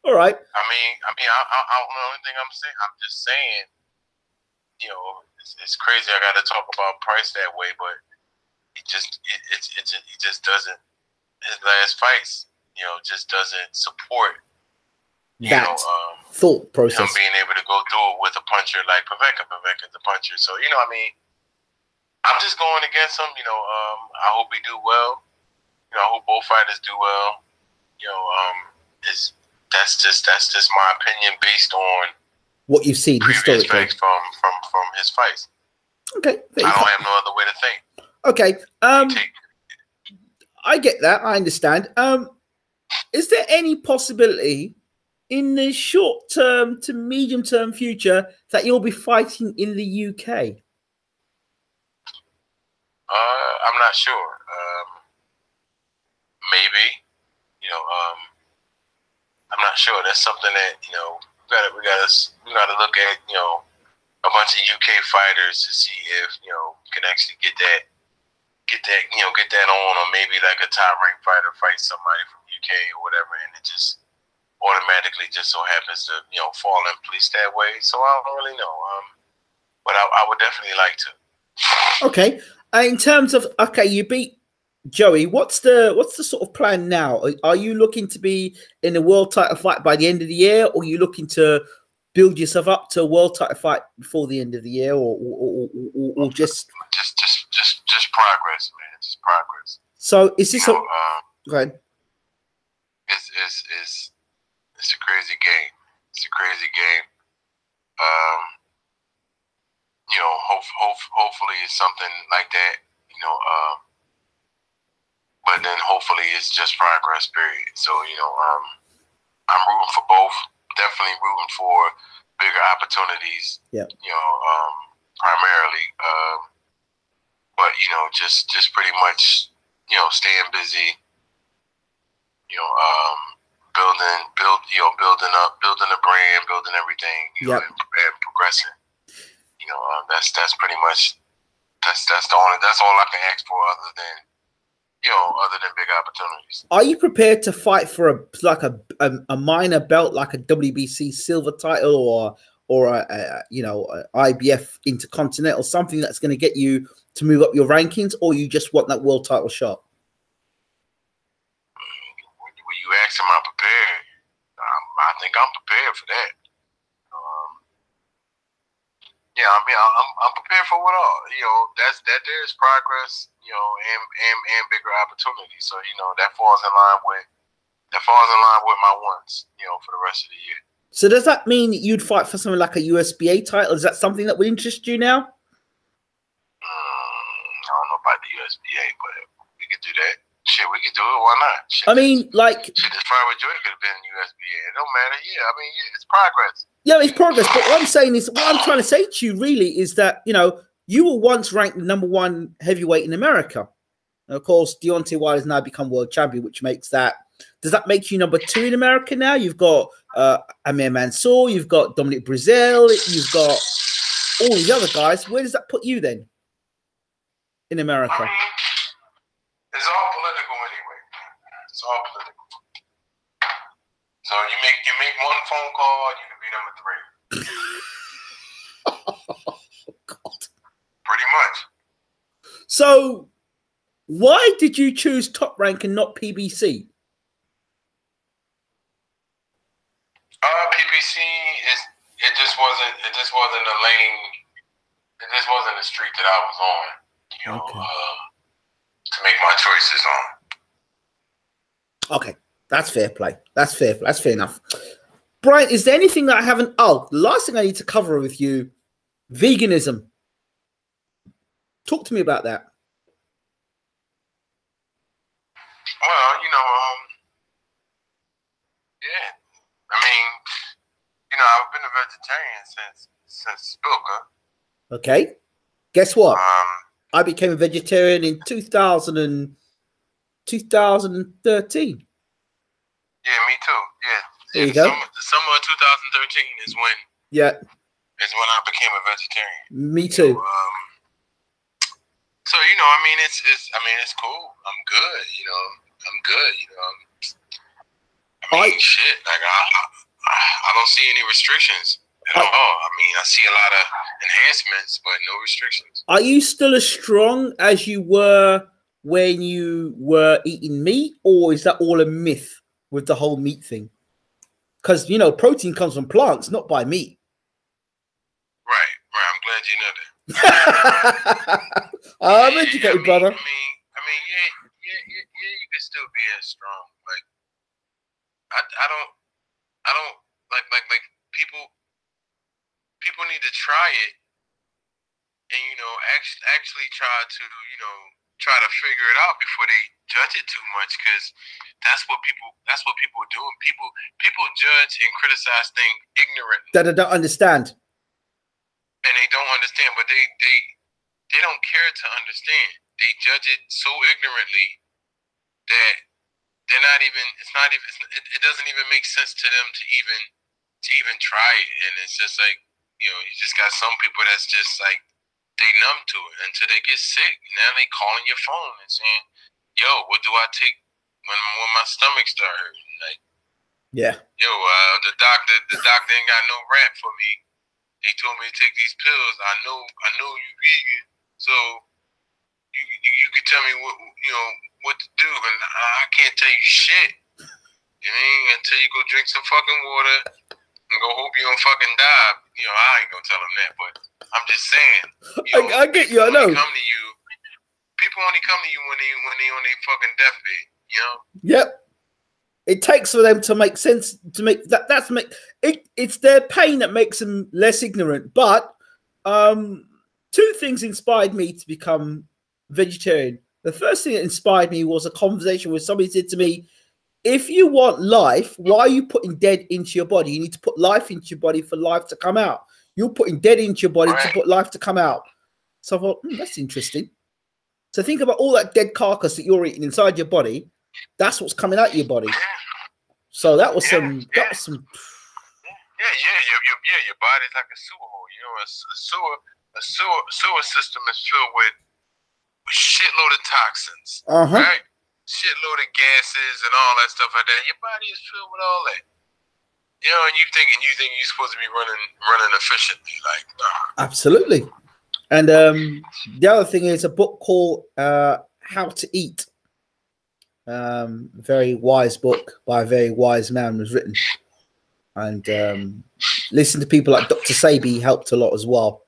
All right.
I mean, I don't know anything I'm saying. I'm just saying, you know, it's crazy. I got to talk about Price that way, but it just doesn't. His last fights, you know, just doesn't support
that thought process.
Him being able to go through it with a puncher like Povetkin. Povetkin's a puncher, so you know, I mean, I'm just going against him. You know, I hope he do well. You know, I hope both fighters do well. You know, that's just my opinion based on
what you've seen
previous
historically
facts from his fights.
Okay,
I don't have no other way to think.
Okay, I get that. I understand. Is there any possibility in the short term to medium term future that you'll be fighting in the UK?
I'm not sure. Maybe. You know, I'm not sure. That's something that, you know, we gotta look at, you know, a bunch of UK fighters to see if, you know, we can actually get that on, or maybe like a top ranked fighter fight somebody from UK or whatever, and it just automatically just so happens to, you know, fall in place that way. So I don't really know. But I would definitely like to.
Okay. In terms of you beat Joey. What's the sort of plan now? Are you looking to be in a world title fight by the end of the year, or are you looking to build yourself up to a world title fight before the end of the year, or just
progress, man. Just progress.
So is this go ahead.
It's a crazy game. It's a crazy game. You know, hopefully it's something like that. You know, but then hopefully it's just progress. Period. So you know, I'm rooting for both. Definitely rooting for bigger opportunities.
Yeah.
You know, primarily. But you know, just pretty much, you know, staying busy. You know, building a brand, building everything. You know, and progressing. You know, that's pretty much that's all I can ask for, other than big opportunities.
Are you prepared to fight for a minor belt, like a WBC silver title, or a IBF Intercontinental, something that's going to get you to move up your rankings, or you just want that world title shot?
When you ask him, I'm prepared. I think I'm prepared for that. Yeah, I mean, I'm prepared for what all. You know, there's progress. You know, and bigger opportunities. So you know, that falls in line with my wants. You know, for the rest of the year.
So does that mean you'd fight for something like a USBA title? Is that something that would interest you now?
I don't know about the USBA, but we could do that. Shit, we could do it. Why not? Shit,
I mean, like...
Shit, this fight with Joy could have been USBA. It don't matter. Yeah, I mean, yeah, it's progress.
Yeah, it's progress. But what I'm saying is, what I'm trying to say to you really is that, you know, you were once ranked #1 heavyweight in America. And of course, Deontay Wilder's now become world champion, which makes that... Does that make you #2 in America now? You've got Amir Mansour, you've got Dominic Breazeale, you've got all these other guys. Where does that put you then in America?
I mean, it's all political anyway. It's all political. So you make one phone call, you can be #3.
Oh, God.
Pretty much.
So why did you choose Top Rank and not PBC?
PBC it just wasn't a lane. It just wasn't a street that I was on. You know, to make my choices on.
Okay, that's fair play. That's fair. That's fair enough. Bryant, is there anything that I haven't? Oh, the last thing I need to cover with you, veganism. Talk to me about that.
Well, you know, yeah. I mean, you know, I've been a vegetarian since Spilka.
Okay. Guess what? I became a vegetarian in 2013.
Yeah, me too. Yeah.
There you go.
The summer of 2013 is when.
Yeah.
Is when I became a vegetarian.
Me too.
So I mean, it's cool. I'm good. I'm good. I mean, shit. Like I don't see any restrictions at all. I mean, I see a lot of enhancements, but no restrictions.
Are you still as strong as you were when you were eating meat, or is that all a myth with the whole meat thing? Because protein comes from plants, not by meat.
Right. I'm glad you know that.
I'm educated, brother.
I mean, yeah, you can still be as strong. Like, I don't like people need to try it, and actually try to figure it out before they judge it too much, because that's what people are doing. People judge and criticize things ignorantly
that I don't understand.
And they don't understand, but they don't care to understand. They judge it so ignorantly that they're not even. It doesn't even make sense to them to even try it. And it's just like you just got some people that's just like they numb to it until they get sick. Now they calling your phone and saying, "Yo, what do I take when my stomach starts hurting?" Like,
yeah,
the doctor ain't got no rap for me. They told me to take these pills. I know you vegan, so you can tell me what to do, and I can't tell you shit. You know, until you go drink some fucking water and go hope you don't fucking die. I ain't gonna tell them that, but I'm just saying.
I get you. I know.
People only come to you when they on their fucking deathbed.
Yep. It takes for them to make sense, to make that. It's their pain that makes them less ignorant. But two things inspired me to become vegetarian. The first thing that inspired me was a conversation where somebody said to me, "If you want life, why are you putting dead into your body? You need to put life into your body for life to come out. You're putting dead into your body to put life to come out." So I thought, that's interesting. So think about all that dead carcass that you're eating inside your body. That's what's coming out of your body. So that was some.
Your body's like a sewer hole. A sewer system is filled with shitload of toxins, right? Shitload of gases and all that stuff like that. Your body is filled with all that. And you think you're supposed to be running efficiently, like nah.
Absolutely. And the other thing is a book called How to Eat. Very wise book by a very wise man was written, and listen to people like Dr. Sabi helped a lot as well.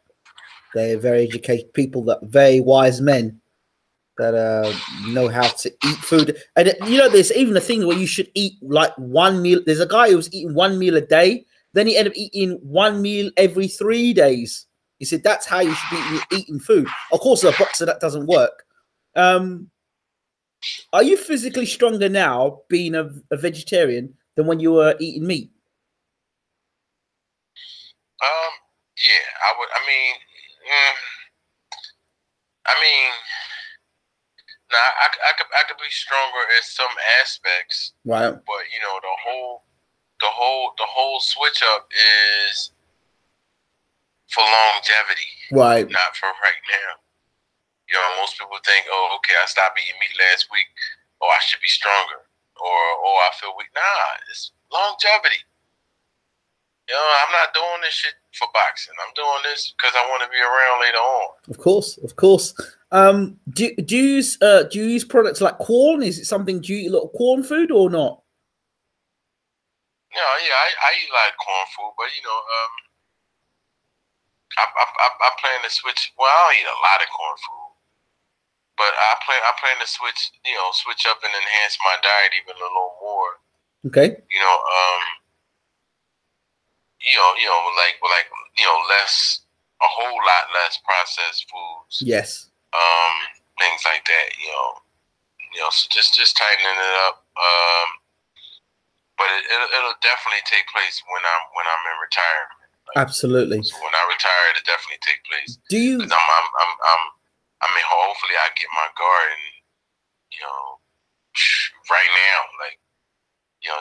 They're very educated people, that very wise men that know how to eat food. And there's even a thing where you should eat like one meal. There's a guy who was eating one meal a day, then he ended up eating one meal every 3 days. He said that's how you should be eating food. Of course, as a boxer that doesn't work. Are you physically stronger now being a vegetarian than when you were eating meat?
Yeah, I would. I mean, now I could be stronger in some aspects,
right?
But the whole switch up is for longevity,
right?
Not for right now. Most people think, oh, okay, I stopped eating meat last week. Oh, I should be stronger. Or, oh, I feel weak. Nah, it's longevity. I'm not doing this shit for boxing. I'm doing this because I want to be around later on.
Of course. Do you use products like corn? Is it something? Do you eat a lot of corn food or not?
Yeah, I eat a lot of corn food, but I plan to switch. Well, I don't eat a lot of corn food, but I plan to switch up and enhance my diet even a little more.
Okay.
Less, a whole lot less processed foods.
Yes.
Things like that. So just tightening it up. But it'll definitely take place when I'm in retirement.
Absolutely.
So when I retire, it'll definitely take place.
Do you?
Because I mean, hopefully I get my garden, right now, like,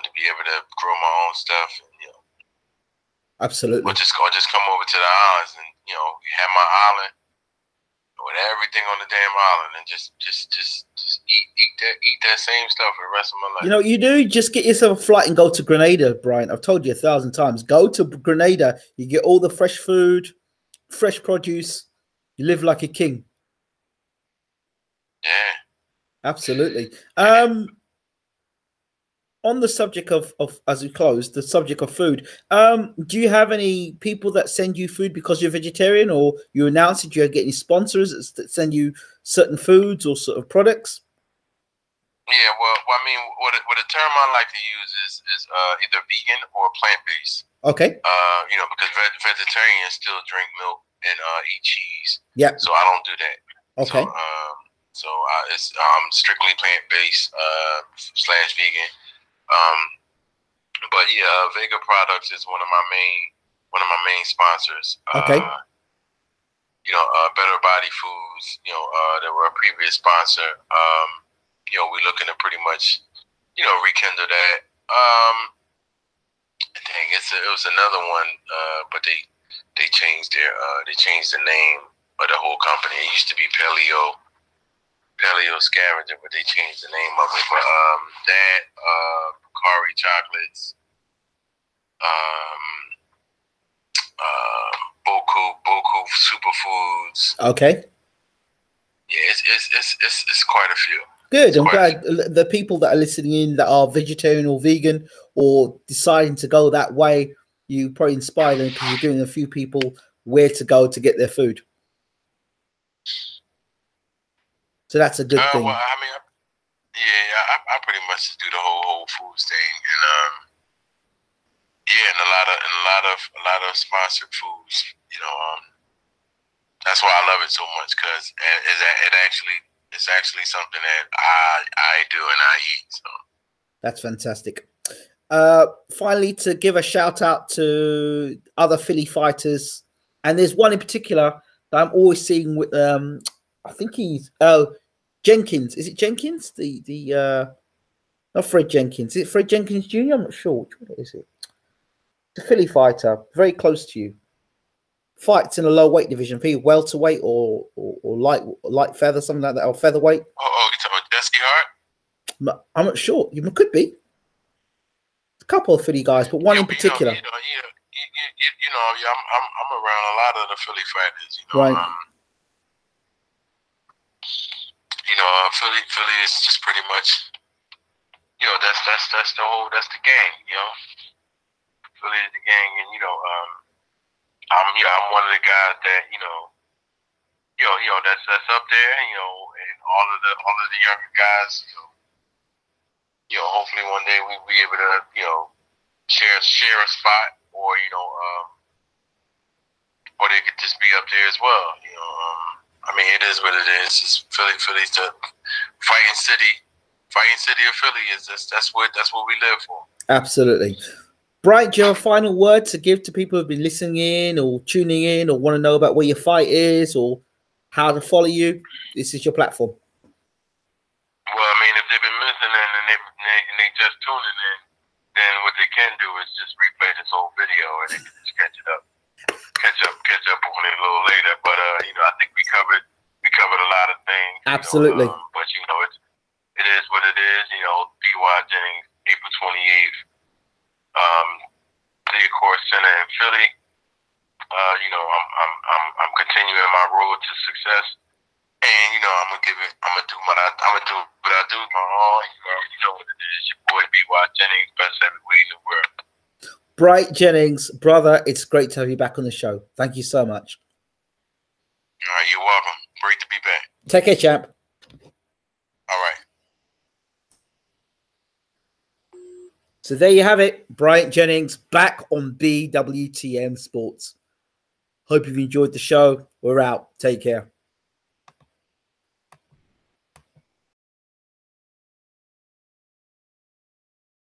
to be able to grow my own stuff, and
Absolutely.
or just come over to the islands and have my island with everything on the damn island, and just eat that same stuff for the rest of my life.
You do just get yourself a flight and go to Grenada, Brian. I've told you 1,000 times. Go to Grenada. You get all the fresh food, fresh produce. You live like a king.
Yeah.
Absolutely. On the subject of as we close, the subject of food, do you have any people that send you food because you're vegetarian, or you announce that you're getting sponsors that send you certain foods or sort of products?
Yeah, well, I mean, what a term I like to use is either vegan or plant-based.
Okay.
Because vegetarians still drink milk and eat cheese.
Yeah.
So I don't do that.
Okay.
So it's strictly plant-based / vegan. But yeah, Vega Products is one of my main sponsors.
Okay.
Better Body Foods. They were a previous sponsor. We're looking to pretty much, rekindle that. Dang, it was another one, but they changed the name of the whole company. It used to be Paleo Scavenger, but they changed the name of it. But Bakari Chocolates, Boku Superfoods.
Okay.
Yeah, it's quite a few.
Good. I'm glad the people that are listening in that are vegetarian or vegan or deciding to go that way, you probably inspire them because you're giving a few people where to go to get their food. So that's a good thing.
Well, I mean, I pretty much just do the whole foods thing, and and a lot of sponsored foods. That's why I love it so much, because it's actually something that I do and I eat. So
that's fantastic. Finally, to give a shout out to other Philly fighters, and there's one in particular that I'm always seeing with I think he's Jenkins. Is it Jenkins? Not Fred Jenkins. Is it Fred Jenkins Jr.? I'm not sure. Which one is it? The Philly fighter, very close to you. Fights in a low weight division, be welterweight or light feather, something like that, or featherweight.
Oh, you talking about Dusty Hart?
I'm not sure. You could be. A couple of Philly guys, but one in particular.
I'm around a lot of the Philly fighters.
Right.
Philly is just pretty much, that's the gang. Philly is the gang, and I'm one of the guys that that's up there, and all of the younger guys, hopefully one day we'll be able to share a spot, or or they could just be up there as well. I mean, it is what it is. It's Philly's the fighting city of Philly. That's what we live for.
Absolutely. Bryant, do you have a final word to give to people who've been listening in or tuning in or want to know about where your fight is or how to follow you? This is your platform.
Well, I mean, if they've been listening and they just tuning in, then what they can do is just replay this whole video and they can just catch up on it a little later. But I think we covered a lot of things.
Absolutely.
But it is what it is. BWTM Jennings, April 28th. The Accord Center in Philly. I'm continuing my road to success, and I'm gonna do what I do. My all. You know what it is. Your boy BWTM Jennings, best heavyweight in the world.
Bryant Jennings, brother, it's great to have you back on the show. Thank you so much.
All right, you're welcome. Great to be back.
Take care, champ.
All right.
So there you have it. Bryant Jennings back on BWTM Sports. Hope you've enjoyed the show. We're out. Take care.